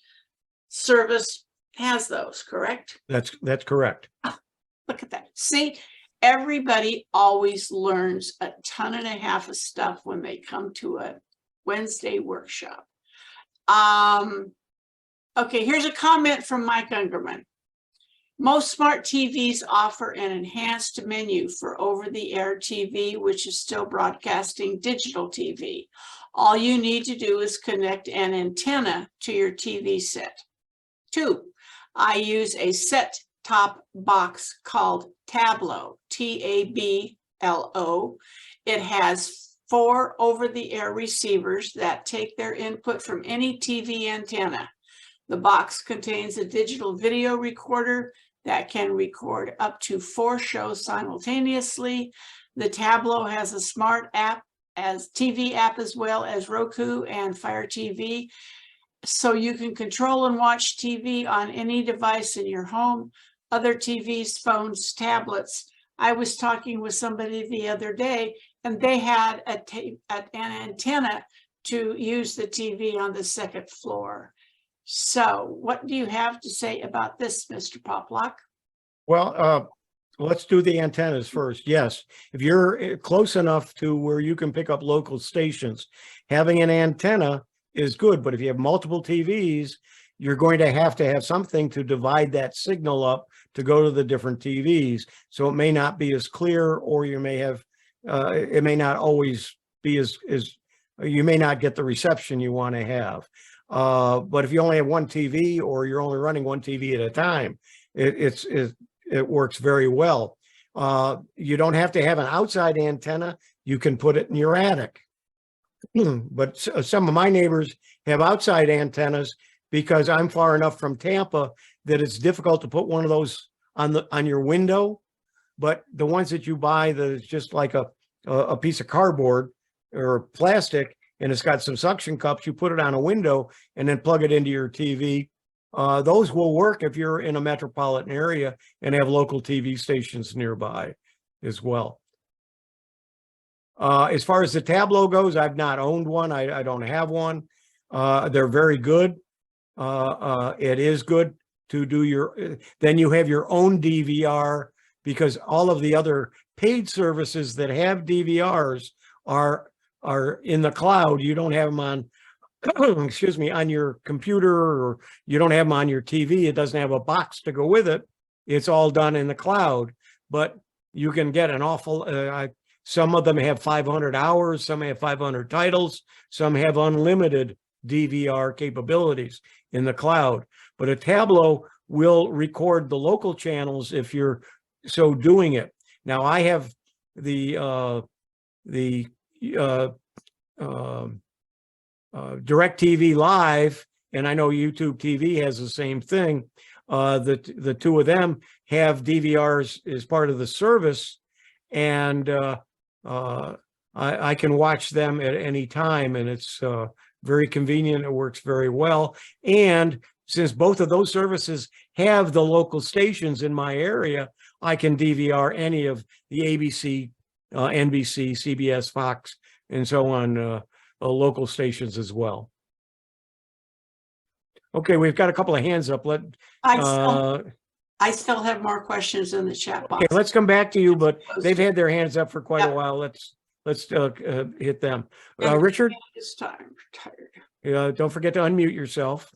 C: service has those, correct?
B: That's correct.
C: Oh, look at that. See, everybody always learns a ton and a half of stuff when they come to a Wednesday workshop. Okay, here's a comment from Mike Ungerman. Most smart TVs offer an enhanced menu for over-the-air TV, which is still broadcasting digital TV. All you need to do is connect an antenna to your TV set. 2, I use a set-top box called Tablo, T-A-B-L-O. It has 4 over-the-air receivers that take their input from any TV antenna. The box contains a digital video recorder that can record up to 4 shows simultaneously. The Tableau has a smart app as TV app as well as Roku and Fire TV. So you can control and watch TV on any device in your home, other TVs, phones, tablets. I was talking with somebody the other day and they had an antenna to use the TV on the 2nd floor. So what do you have to say about this, Mr. Poplock?
B: Well, let's do the antennas first. Yes, if you're close enough to where you can pick up local stations, having an antenna is good. But if you have multiple TVs, you're going to have something to divide that signal up to go to the different TVs. So it may not be as clear, or you may have, it may not always be as you may not get the reception you want to have. But if you only have one TV, or you're only running one TV at a time, it works very well. You don't have to have an outside antenna. You can put it in your attic. But some of my neighbors have outside antennas because I'm far enough from Tampa that it's difficult to put one of those on your window. But the ones that you buy, that is just like a piece of cardboard or plastic, and it's got some suction cups, you put it on a window and then plug it into your TV. Those will work if you're in a metropolitan area and have local TV stations nearby as well. As far as the Tableau goes, I've not owned one. I don't have one. They're very good. It is good to do then you have your own DVR, because all of the other paid services that have DVRs are in the cloud. You don't have them on excuse me, on your computer, or you don't have them on your TV. It doesn't have a box to go with it. It's all done in the cloud, but you can get an awful, some of them have 500 hours, some have 500 titles, some have unlimited DVR capabilities in the cloud. But a Tableau will record the local channels if you're so doing it. Now I have the DirecTV Live, and I know YouTube TV has the same thing. The two of them have DVRs as part of the service, and I can watch them at any time, and it's very convenient. It works very well. And since both of those services have the local stations in my area, I can DVR any of the ABC, NBC, CBS, Fox, and so on, local stations as well. Okay, we've got a couple of hands up.
C: I still have more questions in the chat box.
B: Okay, let's come back to you, but they've had their hands up for quite a while. Let's hit them. Richard,
C: This time tired.
B: don't forget to unmute yourself.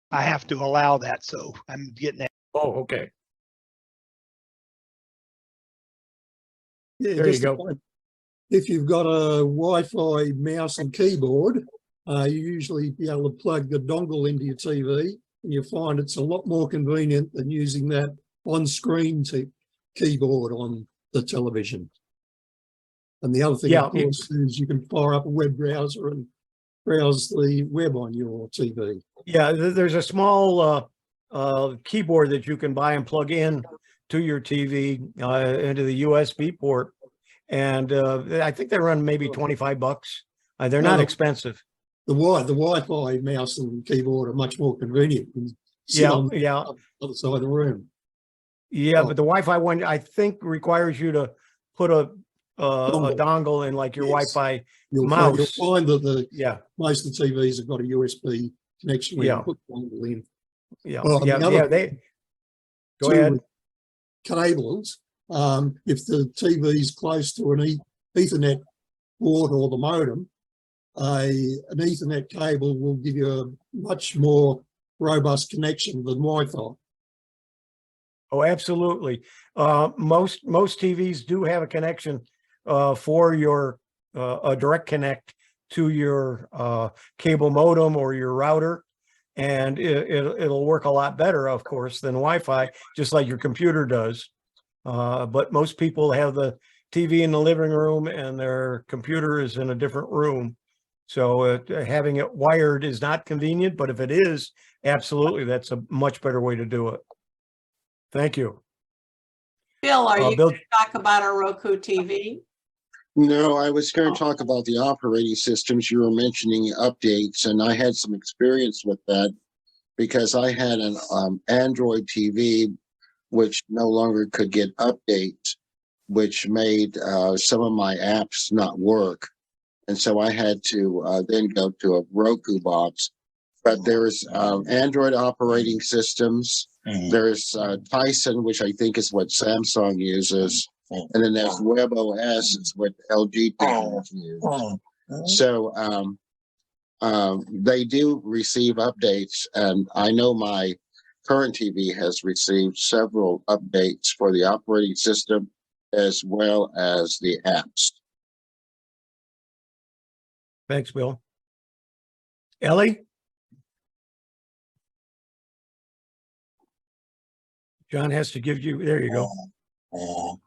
A: I have to allow that, so I'm getting that.
B: Oh, okay.
D: Yeah,
B: There you go.
D: If you've got a Wi-Fi mouse and keyboard, you usually be able to plug the dongle into your TV, and you find it's a lot more convenient than using that on-screen keyboard on the television. And the other thing, of course, is you can fire up a web browser and browse the web on your TV.
B: Yeah, there's a small keyboard that you can buy and plug in to your TV into the USB port. And I think they run maybe 25 bucks. They're not expensive.
D: The Wi-Fi mouse and keyboard are much more convenient. On the other side of the room.
B: Yeah, but the Wi-Fi one, I think, requires you to put a dongle in, like your Wi-Fi mouse.
D: You'll find that most of the TVs have got a USB connection where you put the dongle in. Go ahead. Cables. If the TV is close to an Ethernet port or the modem, an Ethernet cable will give you a much more robust connection than Wi-Fi.
B: Oh, absolutely. Most TVs do have a connection for your a direct connect to your cable modem or your router, and it'll work a lot better, of course, than Wi-Fi, just like your computer does. But most people have the TV in the living room and their computer is in a different room. So having it wired is not convenient, but if it is, absolutely, that's a much better way to do it. Thank you.
C: Bill, are you
B: Bill,
C: going to talk about a Roku TV?
E: No, I was going to talk about the operating systems. You were mentioning updates, and I had some experience with that because I had an Android TV, which no longer could get updates, which made some of my apps not work. And so I had to then go to a Roku box. But there's Android operating systems. There's Tyson, which I think is what Samsung uses. And then there's WebOS, is what LG technology uses. So they do receive updates. And I know my current TV has received several updates for the operating system as well as the apps.
B: thanks, Bill. Ellie? John has to give you, there you go.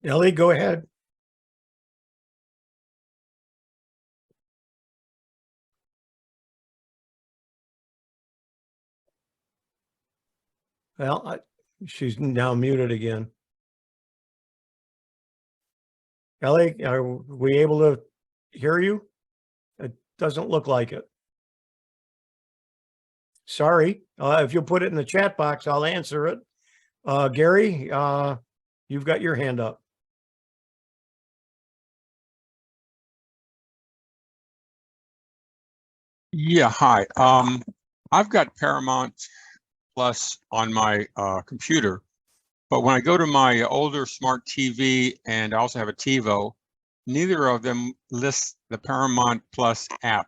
B: Ellie, go ahead. Well, she's now muted again. Ellie, are we able to hear you? It doesn't look like it. Sorry. If you'll put it in the chat box, I'll answer it. Gary, you've got your hand up.
F: Yeah, hi. I've got Paramount Plus on my computer, but when I go to my older smart TV and I also have a TiVo, neither of them lists the Paramount Plus app.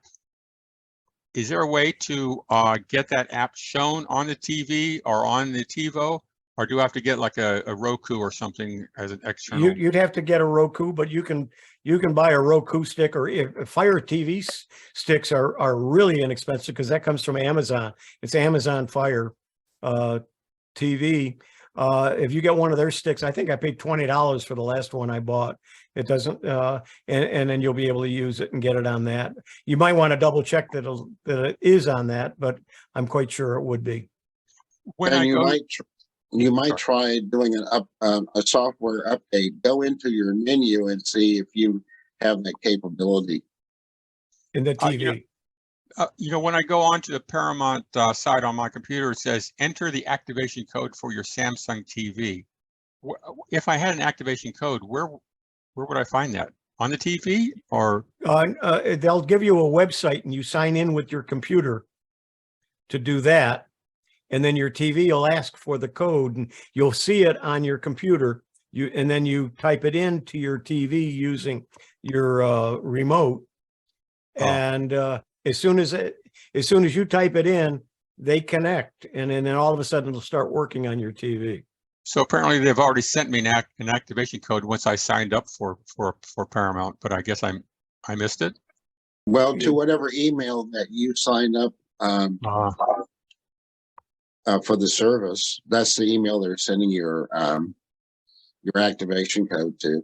F: Is there a way to get that app shown on the TV or on the TiVo, or do I have to get like a Roku or something as an external?
B: You'd have to get a Roku, but you can buy a Roku stick, or if Fire TV sticks are really inexpensive because that comes from Amazon. It's Amazon Fire TV. If you get one of their sticks, I think I paid $20 for the last one I bought. It doesn't, and then you'll be able to use it and get it on that. You might want to double check that it is on that, but I'm quite sure it would be.
F: When
E: And
F: I
E: you might try doing a software update. Go into your menu and see if you have that capability.
B: In the TV.
F: when I go onto the Paramount site on my computer, it says enter the activation code for your Samsung TV. If I had an activation code, where would I find that? On the TV or?
B: They'll give you a website and you sign in with your computer to do that. And then your TV will ask for the code and you'll see it on your computer. And then you type it into your TV using your remote.
F: Oh.
B: And as soon as you type it in, they connect, and then all of a sudden it'll start working on your TV.
F: So apparently they've already sent me an activation code once I signed up for Paramount, but I guess I missed it.
E: Well, to whatever email that you signed up for the service, that's the email they're sending your activation code to.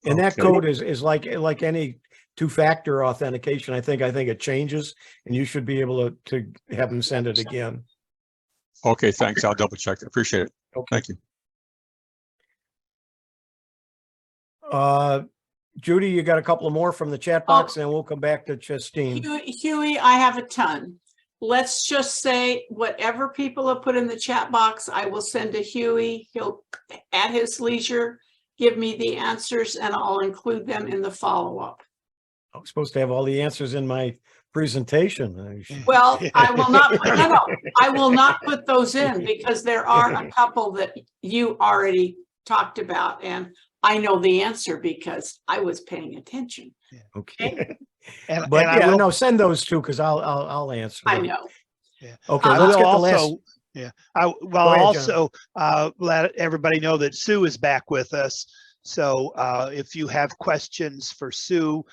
B: And that code is like any two-factor authentication. I think it changes, and you should be able to have them send it again.
F: Okay, thanks. I'll double check. Appreciate it.
B: Okay.
F: Thank you.
B: Judy, you got a couple of more from the chat box, and we'll come back to Justine.
C: Hewie, I have a ton. Let's just say whatever people have put in the chat box, I will send to Hewie. He'll, at his leisure, give me the answers, and I'll include them in the follow-up.
B: I'm supposed to have all the answers in my presentation.
C: Well, I will not, I will not put those in because there are a couple that you already talked about, and I know the answer because I was paying attention.
B: Okay.
A: And
B: no, send those two because I'll answer them.
C: I know.
A: Yeah.
B: Okay,
A: I
B: let's
A: will
B: get the last.
A: also, yeah. I will
B: ahead,
A: also let everybody know that Sue is back with us. So if you have questions for Sue,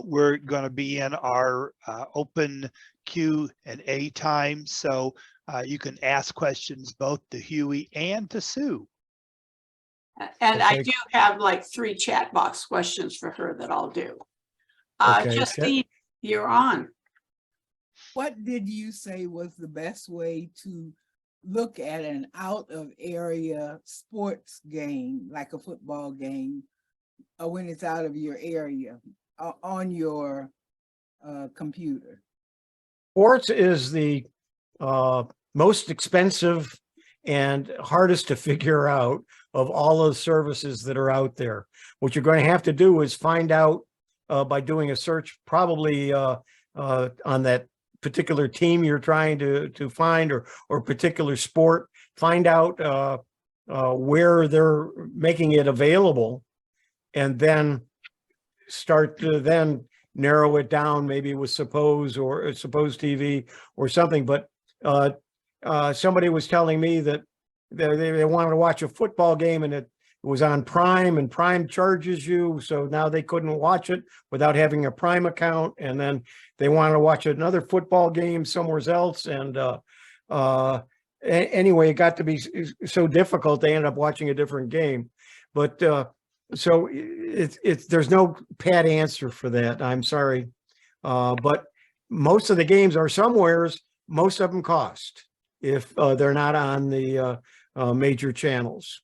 A: we're going to be in our open Q&A time. So You can ask questions both to Hewie and to Sue.
C: And I
B: Okay.
C: do have like 3 chat box questions for her that I'll do.
B: Okay,
C: Justine, you're on.
G: What did you say was the best way to look at an out of area sports game, like a football game, when it's out of your area on your computer?
B: Sports is the most expensive and hardest to figure out of all those services that are out there. What you're going to have to do is find out by doing a search, probably on that particular team you're trying to find, or particular sport. Find out where they're making it available, and then start to then narrow it down, maybe with Suppose or Suppose TV or something. But somebody was telling me that they wanted to watch a football game, and it was on Prime, and Prime charges you, so now they couldn't watch it without having a Prime account. And then they wanted to watch another football game somewhere else, and anyway, it got to be so difficult they ended up watching a different game. But so it's there's no pat answer for that. I'm sorry, but most of the games are somewheres. Most of them cost if they're not on the major channels.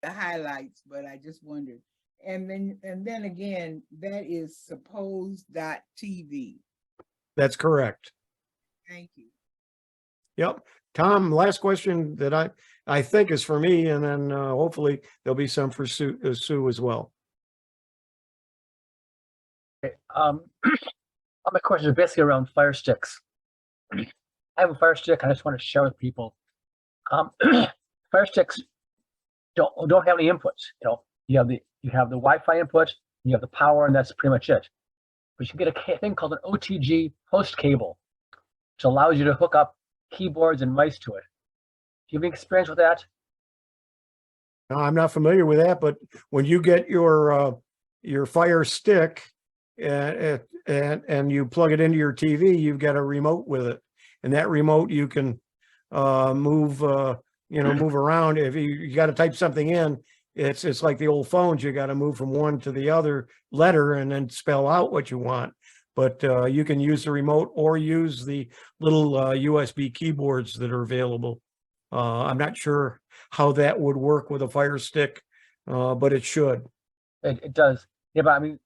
G: The highlights, but I just wondered. And then again, that is suppose.tv.
B: That's correct.
G: Thank you.
B: Yep. Tom, last question that I think is for me, and then hopefully there'll be some for Sue as well.
H: Okay, all my questions are basically around Fire Sticks. I have a Fire Stick. I just want to share with people. Fire Sticks don't have any inputs. You have the Wi-Fi input, you have the power, and that's pretty much it. But you can get a thing called an OTG host cable, which allows you to hook up keyboards and mice to it. Do you have any experience with that?
B: No, I'm not familiar with that, but when you get your Fire Stick and you plug it into your TV, you've got a remote with it, and that remote you can move around. If you got to type something in, it's like the old phones. You got to move from one to the other letter and then spell out what you want. But you can use the remote or use the little USB keyboards that are available. I'm not sure how that would work with a Fire Stick, but it should.
H: It does. Yeah, but I mean,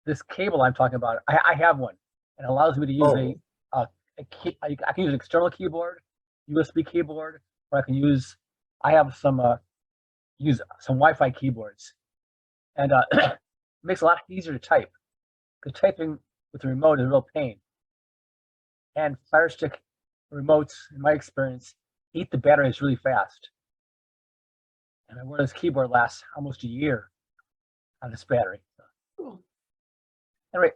H: this cable I'm talking about, I have one. It allows me to use I can use an external keyboard, USB keyboard, or I have some Wi-Fi keyboards, and it makes it a lot easier to type. Because typing with the remote is a real pain. And Fire Stick remotes, in my experience, eat the batteries really fast. And my wireless keyboard lasts almost a year on this battery.
C: Cool.
H: Anyway,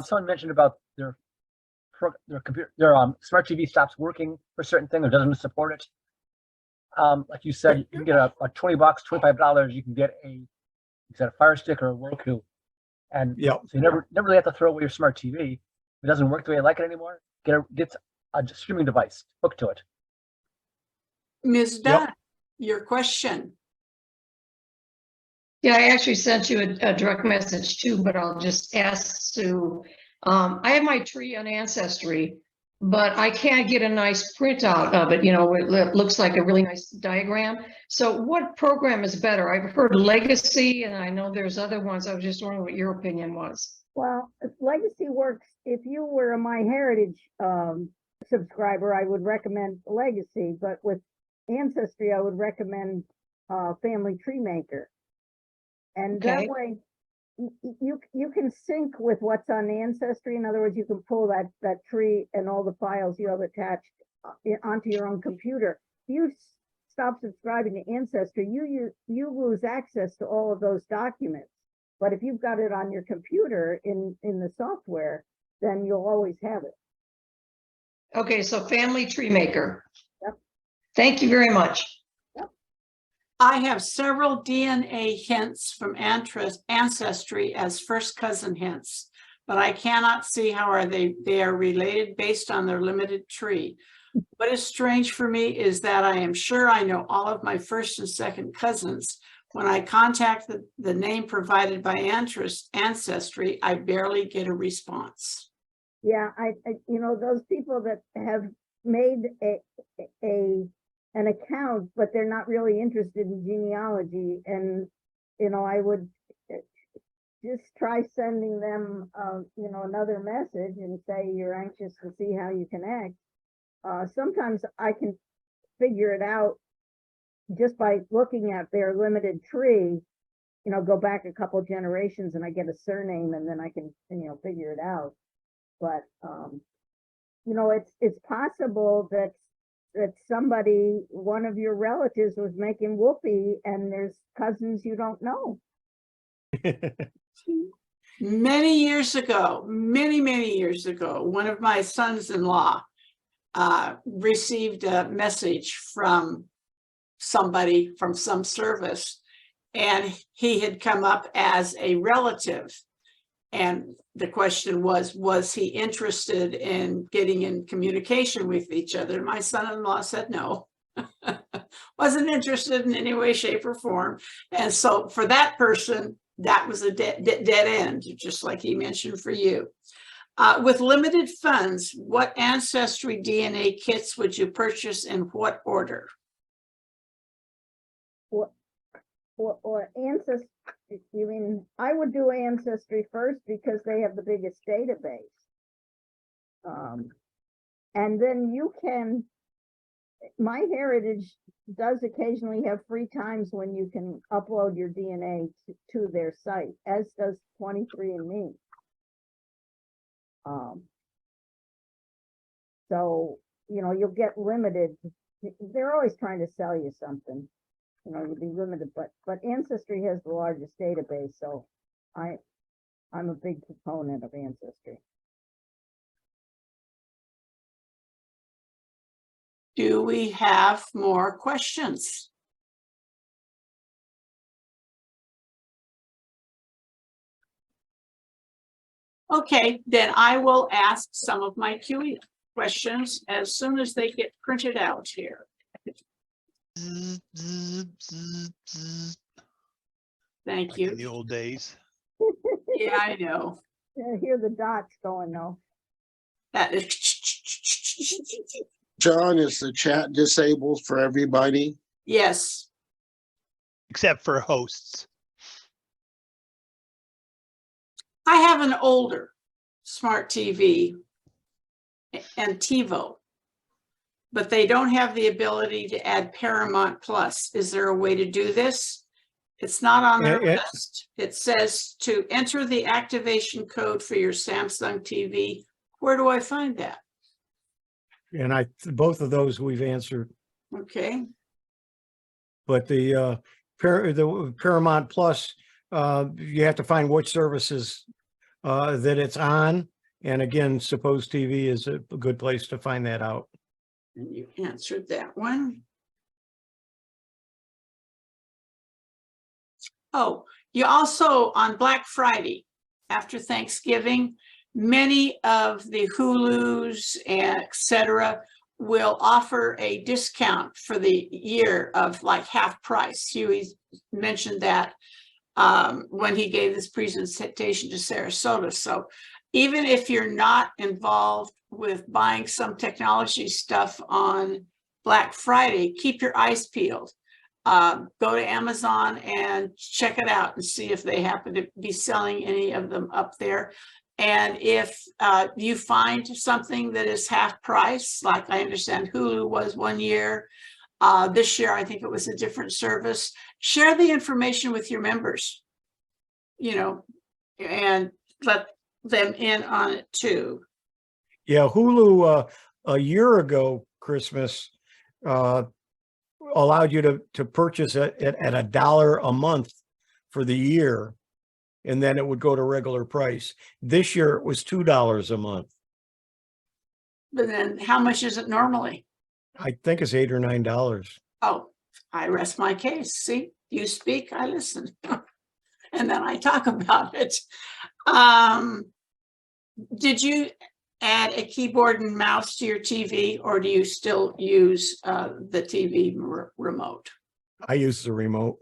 H: someone mentioned about their computer, their smart TV stops working for a certain thing or doesn't support it. Like you said, you can get a $20, $25. You can get a Fire Stick or a Roku, and
B: Yep.
H: so you never really have to throw away your smart TV. If it doesn't work the way you like it anymore, get a streaming device hooked to it.
C: Ms. Dunn, your question.
I: Yeah, I actually sent you a direct message too, but I'll just ask Sue. I have my tree on Ancestry, but I can't get a nice printout of it. It looks like a really nice diagram. So what program is better? I've heard Legacy, and I know there's other ones. I was just wondering what your opinion was.
J: Well, Legacy works. If you were a MyHeritage subscriber, I would recommend Legacy, but with Ancestry, I would recommend Family Tree Maker. And that way you can sync with what's on Ancestry. In other words, you can pull that tree and all the files you have attached onto your own computer. If you stop subscribing to Ancestry, you lose access to all of those documents. But if you've got it on your computer in the software, then you'll always have it.
I: Okay, so Family Tree Maker.
J: Yep.
I: Thank you very much.
C: I have several DNA hints from Ancestry as first cousin hints, but I cannot see how they are related based on their limited tree. What is strange for me is that I am sure I know all of my first and second cousins. When I contact the name provided by Ancestry, I barely get a response.
J: Yeah, you know, those people that have made an account, but they're not really interested in genealogy. And, you know, I would just try sending them, you know, another message and say, you're anxious to see how you connect. Sometimes I can figure it out just by looking at their limited tree, you know, go back a couple generations and I get a surname and then I can, you know, figure it out. But, you know, it's possible that somebody, one of your relatives was making whoopee and there's cousins you don't know.
C: Many years ago, many years ago, one of my sons-in-law received a message from somebody from some service, and he had come up as a relative. And the question was he interested in getting in communication with each other? My son-in-law said no, wasn't interested in any way, shape, or form. And so for that person, that was a dead end, just like he mentioned for you. With limited funds, what Ancestry DNA kits would you purchase in what order?
J: Or Ancestry, you mean, I would do Ancestry first because they have the biggest database. And then you can, MyHeritage does occasionally have free times when you can upload your DNA to their site, as does 23andMe. So, you know, you'll get limited. They're always trying to sell you something. You know, you'll be limited, but Ancestry has the largest database, so I'm a big proponent of Ancestry.
C: Do we have more questions? Okay, then I will ask some of my QE questions as soon as they get printed out here. Thank
A: Like
C: you.
A: in the old days.
C: Yeah, I know.
J: I hear the dots going though.
C: That is.
E: John, is the chat disabled for everybody?
C: Yes.
A: Except for hosts.
C: I have an older smart TV and TiVo, but they don't have the ability to add Paramount Plus. Is there a way to do this? It's not on their list. It says to enter the activation code for your Samsung TV. Where do I find that?
B: And both of those we've answered,
C: Okay.
B: but the Paramount Plus, you have to find which services that it's on. And again, Suppose TV is a good place to find that out.
C: And you answered that one. Oh, you also, on Black Friday, after Thanksgiving, many of the Hulus, etc., will offer a discount for the year of like half price. Hewie mentioned that when he gave this presentation to Sarasota. So even if you're not involved with buying some technology stuff on Black Friday, keep your eyes peeled. Go to Amazon and check it out and see if they happen to be selling any of them up there. And if you find something that is half price, like I understand Hulu was one year, this year I think it was a different service, share the information with your members, you know, and let them in on it too.
B: Yeah, Hulu a year ago, Christmas, allowed you to purchase it at $1 a month for the year, and then it would go to regular price. This year it was $2 a month.
C: But then how much is it normally?
B: I think it's $8 or $9.
C: Oh, I rest my case. See, you speak, I listen. And then I talk about it. Did you add a keyboard and mouse to your TV, or do you still use the TV remote?
B: I use the remote.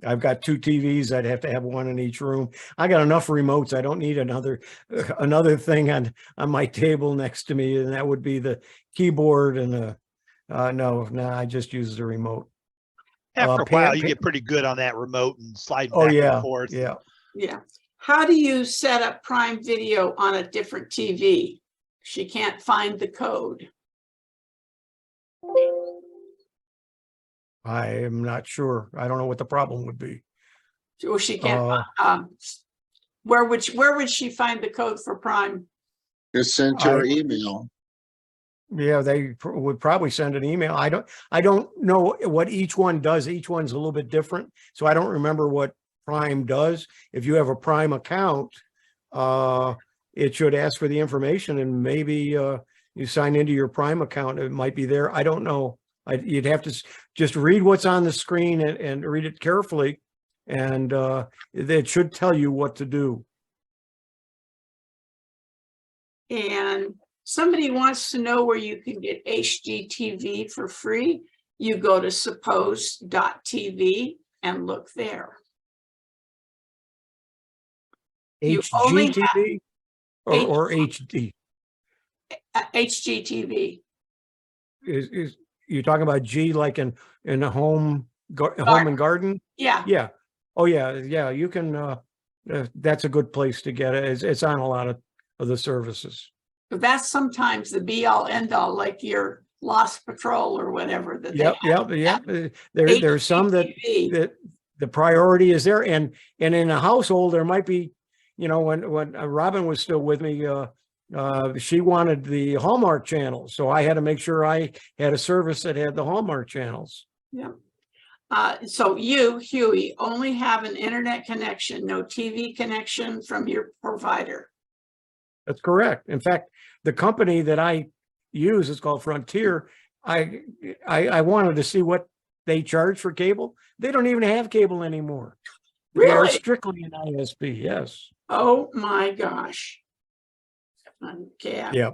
B: I've got 2 TVs. I'd have to have one in each room. I got enough remotes. I don't need another thing on my table next to me, and that would be the keyboard and no, I just use the remote.
A: After a while, you get pretty good on that remote and sliding back and forth.
B: Yeah.
C: Yeah. How do you set up Prime Video on a different TV? She can't find the code.
B: I am not sure. I don't know what the problem would be.
C: Or she can't. Where would she find the code for Prime?
E: Just send to her email.
B: Yeah, they would probably send an email. I don't know what each one does. Each one's a little bit different. So I don't remember what Prime does. If you have a Prime account, it should ask for the information, and maybe you sign into your Prime account. It might be there. I don't know. You'd have to just read what's on the screen and read it carefully, and it should tell you what to do.
C: And somebody wants to know where you can get HGTV for free. You go to suppose.tv and look there.
B: HGTV or HD?
C: HGTV.
B: Is you're talking about G like in a home and garden?
C: Yeah.
B: Yeah. Oh yeah. You can. That's a good place to get it. It's on a lot of the services.
C: But that's sometimes the be all end all, like your Lost Patrol or whatever. That
B: Yep. There's some that the priority is there, and in a household there might be, when Robin was still with me, she wanted the Hallmark channels, so I had to make sure I had a service that had the Hallmark channels.
C: Yeah. So you, Hewie, only have an internet connection, no TV connection from your provider.
B: That's correct. In fact, the company that I use is called Frontier. I wanted to see what they charge for cable. They don't even have cable anymore. They are
C: Really?
B: strictly an ISP. Yes.
C: Oh my gosh. Okay.
B: Yeah.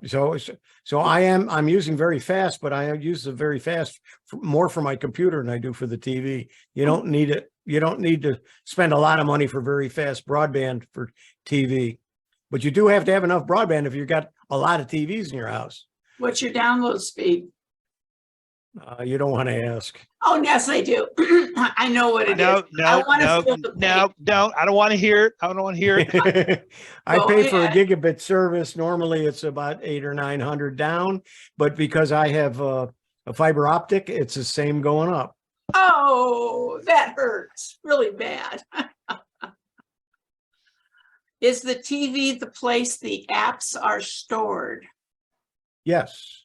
B: So I'm using very fast, but I use the very fast more for my computer than I do for the TV. You don't need it. You don't need to spend a lot of money for very fast broadband for TV, but you do have to have enough broadband if you've got a lot of TVs in your house.
C: What's your download speed?
B: You don't want to ask.
C: Oh, yes, I do. I know what it is.
A: No,
C: don't.
A: I don't want to hear it. I don't want to hear it.
B: I
C: Go
B: pay for a
C: ahead.
B: gigabit service. Normally it's about 800 or 900 down, but because I have a fiber optic, it's the same going up.
C: Oh, that hurts really bad. Is the TV the place the apps are stored?
B: Yes.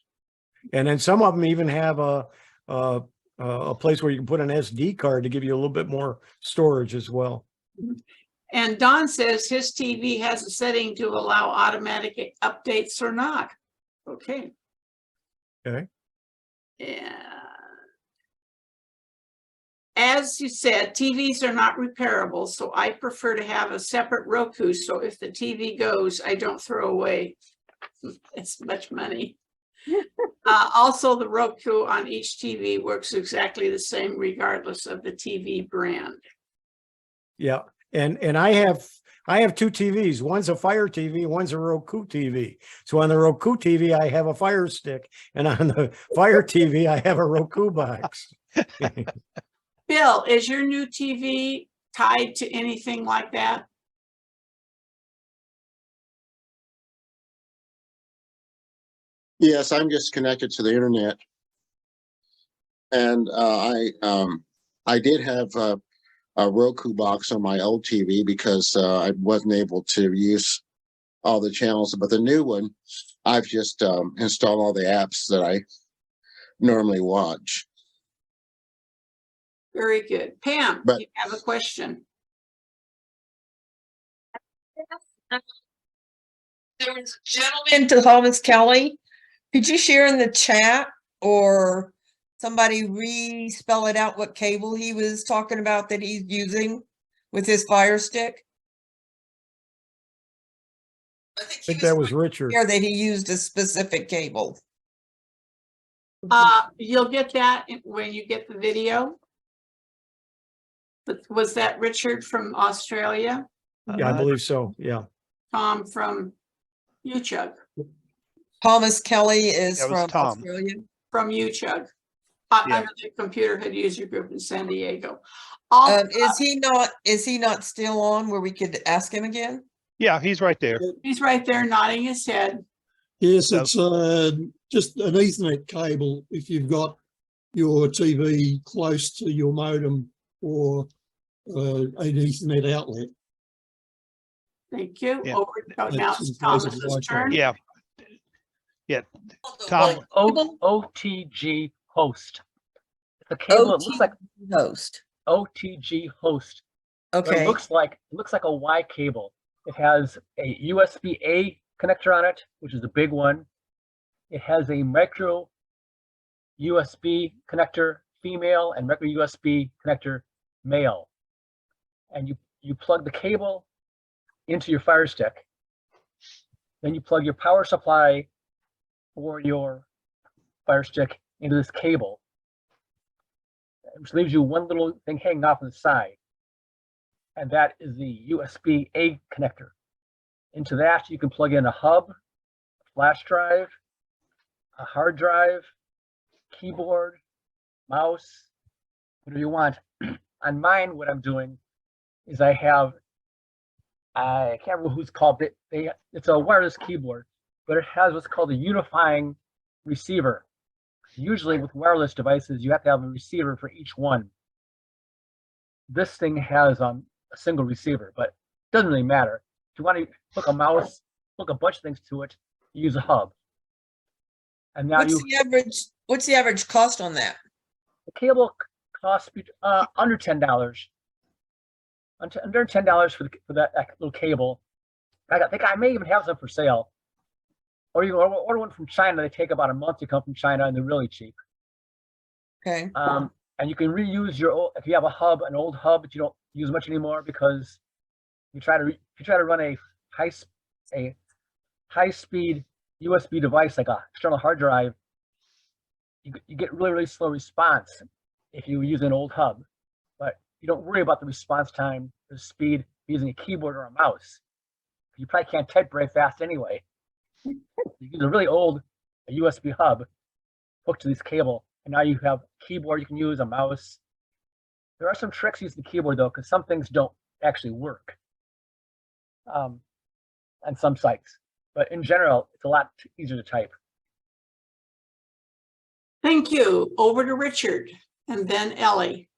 B: And then some of them even have a place where you can put an SD card to give you a little bit more storage as well.
C: And Don says his TV has a setting to allow automatic updates or not. Okay.
B: Okay.
C: Yeah. As you said, TVs are not repairable, so I prefer to have a separate Roku. So if the TV goes, I don't throw away as much money. Also, the Roku on each TV works exactly the same regardless of the TV brand.
B: Yeah. And I have 2 TVs. One's a Fire TV, one's a Roku TV. So on the Roku TV, I have a Fire Stick, and on the Fire TV, I have a Roku box.
C: Bill, is your new TV tied to anything like that?
E: Yes, I'm just connected to the internet. And I did have a Roku box on my old TV because I wasn't able to use all the channels. But the new one, I've just installed all the apps that I normally watch.
C: Very good. Pam,
E: But-
C: you have a question.
K: There was a gentleman to Thomas Kelly. Could you share in the chat or somebody re-spell it out what cable he was talking about that he's using with his Fire Stick? I
B: I think that was Richard.
K: clear that he used a specific cable.
C: You'll get that when you get the video. But was that Richard from Australia?
B: Yeah, I believe so. Yeah.
C: Tom from UCHUG,
K: Thomas Kelly is
A: That was
K: from
A: Tom.
K: Australia.
C: from UCHUG.
A: Yeah.
C: Under the Computer Head User Group in San Diego. Also,
K: Is he not still on where we could ask him again?
A: Yeah, he's right there.
C: he's right there nodding his head.
D: Yes,
A: So-
D: it's just an Ethernet cable if you've got your TV close to your modem or an Ethernet outlet.
C: Thank you.
A: Yeah.
C: Over, now
D: That's
C: it's
D: in place of
C: Thomas's
D: Wi-Fi.
C: turn.
A: Yeah. Yeah. Tom,
H: OTG host. It's a cable that looks like
K: Host.
H: OTG host. But
K: Okay.
H: It looks like a Y cable. It has a USB-A connector on it, which is a big one. It has a micro USB connector female and micro USB connector male. And you plug the cable into your Fire Stick. Then you plug your power supply for your Fire Stick into this cable, which leaves you one little thing hanging off on the side. And that is the USB-A connector. Into that, you can plug in a hub, a flash drive, a hard drive, keyboard, mouse, whatever you want. On mine, what I'm doing is I can't remember who's called it. It's a wireless keyboard, but it has what's called a unifying receiver. Usually with wireless devices, you have to have a receiver for each one. This thing has a single receiver, but it doesn't really matter. If you want to hook a mouse, hook a bunch of things to it, you use a hub. And now
K: What's the average cost on that?
H: the cable costs under $10. Under $10 for that little cable. I think I may even have some for sale. Or you can order one from China. They take about a month to come from China, and they're really cheap.
K: Okay.
H: And you can reuse your old, if you have a hub, an old hub that you don't use much anymore, because you try to run a high speed USB device like a external hard drive, you get really slow response if you use an old hub. But you don't worry about the response time, the speed using a keyboard or a mouse. You probably can't type very fast anyway. You use a really old USB hub hooked to this cable, and now you have a keyboard you can use, a mouse. There are some tricks using the keyboard though, because some things don't actually work on some sites. But in general, it's a lot easier to type.
C: Thank you. Over to Richard and then Ellie.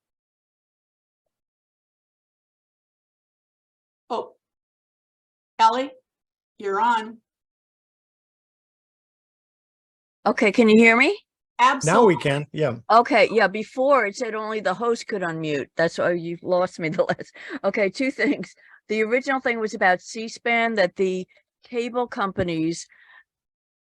C: Oh, Ellie, you're on.
L: Okay, can you hear me?
C: Absolutely.
B: Now we can. Yeah.
L: Okay, yeah, before it said only the host could unmute. That's why you lost me the last. Okay, two things. The original thing was about C-SPAN, that the cable companies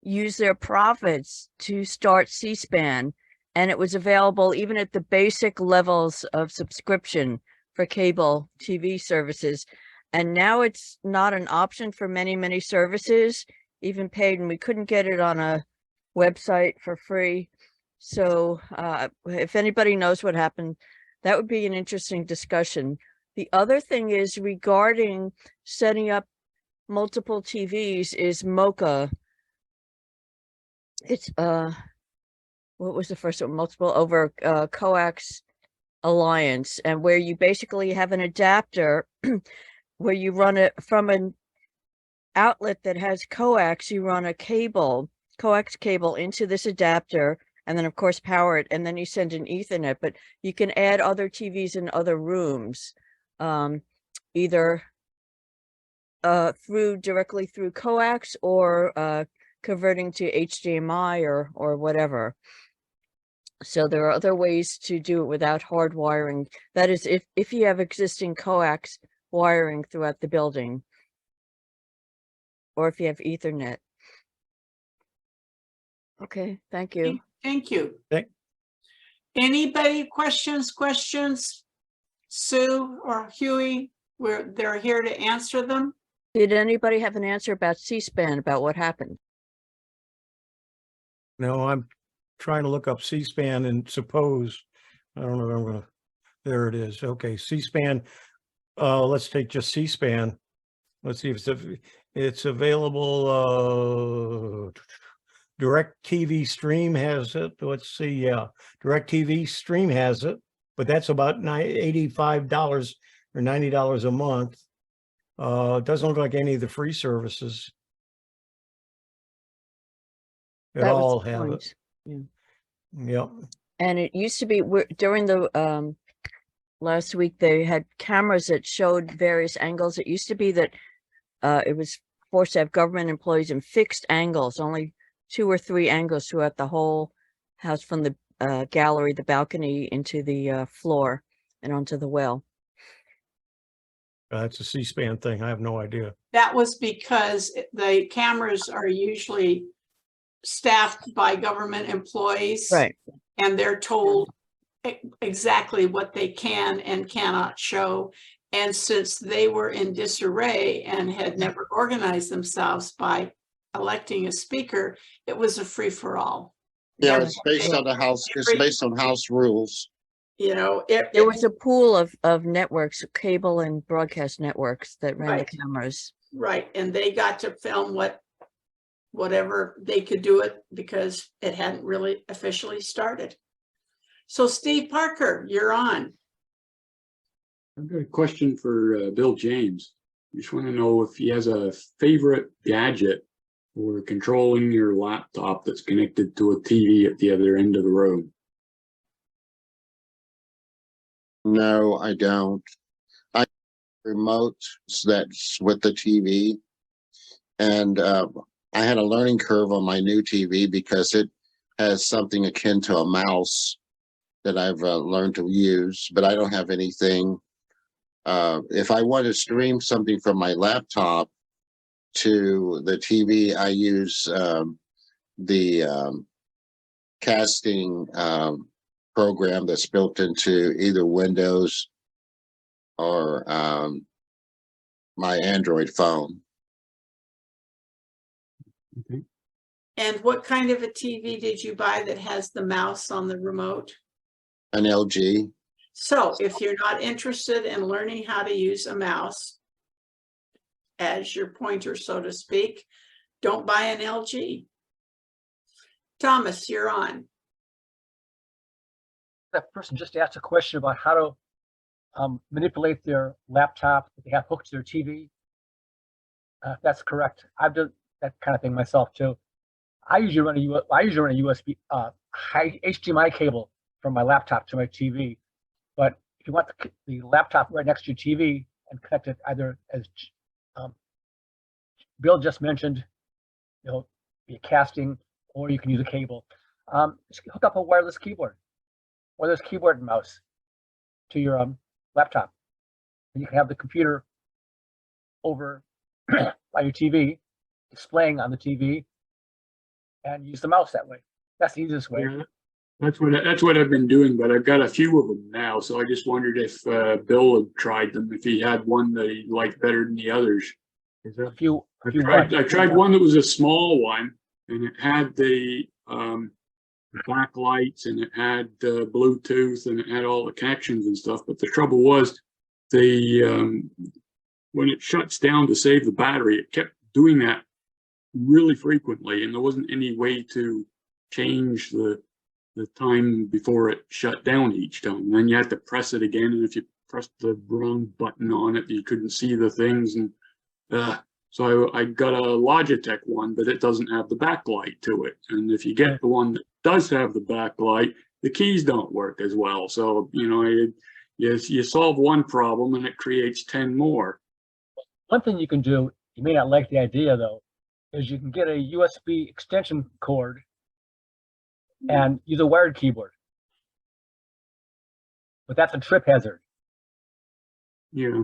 L: use their profits to start C-SPAN, and it was available even at the basic levels of subscription for cable TV services. And now it's not an option for many services, even paid, and we couldn't get it on a website for free. So if anybody knows what happened, that would be an interesting discussion. The other thing is regarding setting up multiple TVs is MoCA. It's what was the first one? Multiple over coax alliance, and where you basically have an adapter where you run it from an outlet that has coax, you run a coax cable into this adapter, and then of course power it, and then you send an Ethernet. But you can add other TVs in other rooms, either directly through coax or converting to HDMI or whatever. So there are other ways to do it without hard wiring. That is, if you have existing coax wiring throughout the building, or if you have Ethernet. Okay, thank you.
C: Thank you.
B: Okay.
C: Anybody questions? Sue or Hewie? They're here to answer them.
L: Did anybody have an answer about C-SPAN, about what happened?
B: No, I'm trying to look up C-SPAN and suppose, I don't know, I'm gonna, there it is. Okay, C-SPAN. Let's take just C-SPAN. Let's see if it's available. Direct TV Stream has it. Let's see. Yeah, Direct TV Stream has it, but that's about $85 or $90 a month. It doesn't look like any of the free services at
L: That was
B: all
L: the
B: have it.
L: point. Yeah.
B: Yep.
L: And it used to be during the last week, they had cameras that showed various angles. It used to be that it was forced to have government employees in fixed angles, only 2 or 3 angles throughout the whole house, from the gallery, the balcony, into the floor and onto the well.
B: That's a C-SPAN thing. I have no idea.
C: That was because the cameras are usually staffed by government employees.
L: Right.
C: And they're told exactly what they can and cannot show. And since they were in disarray and had never organized themselves by electing a speaker, it was a free-for-all.
E: Yeah, it's based on the house, it's based on house rules.
C: You know,
L: There was a pool of networks, cable and broadcast networks, that ran
C: Right.
L: the cameras.
C: right, and they got to film whatever they could do it because it hadn't really officially started. So Steve Parker, you're on.
M: I've got a question for Bill James. I just want to know if he has a favorite gadget for controlling your laptop that's connected to a TV at the other end of the room.
E: No, I don't. I remote that's with the TV. And I had a learning curve on my new TV because it has something akin to a mouse that I've learned to use, but I don't have anything. If I want to stream something from my laptop to the TV, I use the casting program that's built into either Windows or my Android phone.
M: Okay.
C: And what kind of a TV did you buy that has the mouse on the remote?
E: An LG.
C: So if you're not interested in learning how to use a mouse as your pointer, so to speak, don't buy an LG. Thomas, you're on.
H: That person just asked a question about how to manipulate their laptop that they have hooked to their TV. That's correct. I've done that kind of thing myself too. I usually run a USB high HDMI cable from my laptop to my TV. But if you want the laptop right next to your TV and connect it either as Bill just mentioned, be casting, or you can use a cable. Just hook up a wireless keyboard and mouse to your laptop, and you can have the computer over by your TV, displaying on the TV, and use the mouse that way. That's the easiest way.
M: Yeah, that's what I've been doing, but I've got a few of them now, so I just wondered if Bill had tried them, if he had one that he liked better than the others.
H: A few
M: I tried one that was a small one, and it had the backlights, and it had Bluetooth, and it had all the connections and stuff. But the trouble was, when it shuts down to save the battery, it kept doing that really frequently, and there wasn't any way to change the time before it shut down each time. And then you had to press it again, and if you pressed the wrong button on it, you couldn't see the things. And so I got a Logitech one, but it doesn't have the backlight to it. And if you get the one that does have the backlight, the keys don't work as well. So, you solve one problem and it creates 10 more.
H: One thing you can do, you may not like the idea though, is you can get a USB extension cord and use a wired keyboard. But that's a trip hazard.
M: Yeah,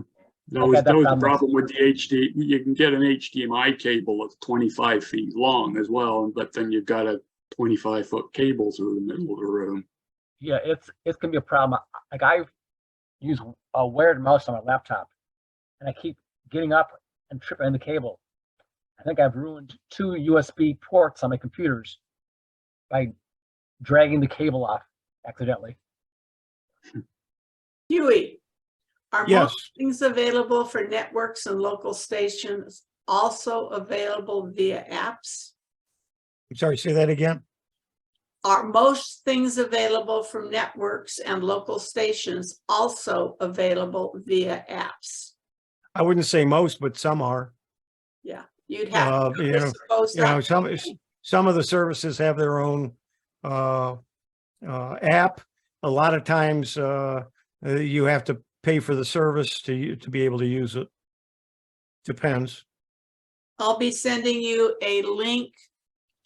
M: that was the problem with the HD. You can get an HDMI cable that's 25 feet long as well, but then you've got a 25-foot cable through the middle of the room.
H: Yeah, it's gonna be a problem. Like I use a wired mouse on my laptop, and I keep getting up and tripping the cable. I think I've ruined 2 USB ports on my computers by dragging the cable off accidentally.
C: Huey, are
B: Yes.
C: most things available for networks and local stations also available via apps?
B: I'm sorry, say that again.
C: Are most things available from networks and local stations also available via apps?
B: I wouldn't say most, but some are.
C: Yeah, you'd have to.
B: You
C: I
B: know,
C: suppose
B: you know,
C: that-
B: some of the services have their own app. A lot of times you have to pay for the service to be able to use it. Depends.
C: I'll be sending you a link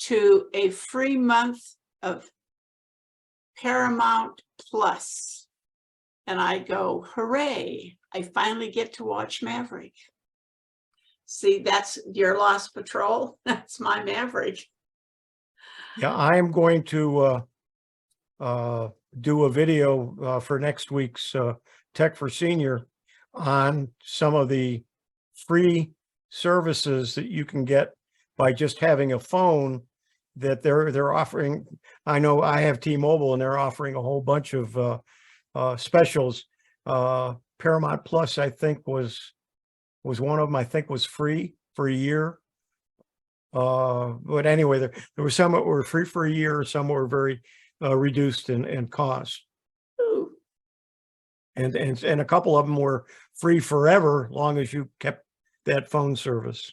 C: to a free month of Paramount Plus. And I go, hooray, I finally get to watch Maverick. See, that's your Lost Patrol. That's my Maverick.
B: Yeah, I am going to do a video for next week's Tech for Senior on some of the free services that you can get by just having a phone that they're offering. I know I have T-Mobile and they're offering a whole bunch of specials. Paramount Plus, I think was one of them. I think was free for a year. But anyway, there were some that were free for a year, some were very reduced in cost.
C: Ooh.
B: And a couple of them were free forever, long as you kept that phone service.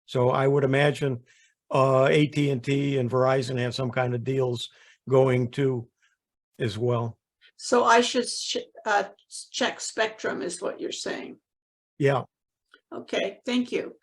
B: So I would imagine AT&T and Verizon have some kind of deals going too as well.
C: So I should check Spectrum is what you're saying.
B: Yeah.
C: Okay, thank you.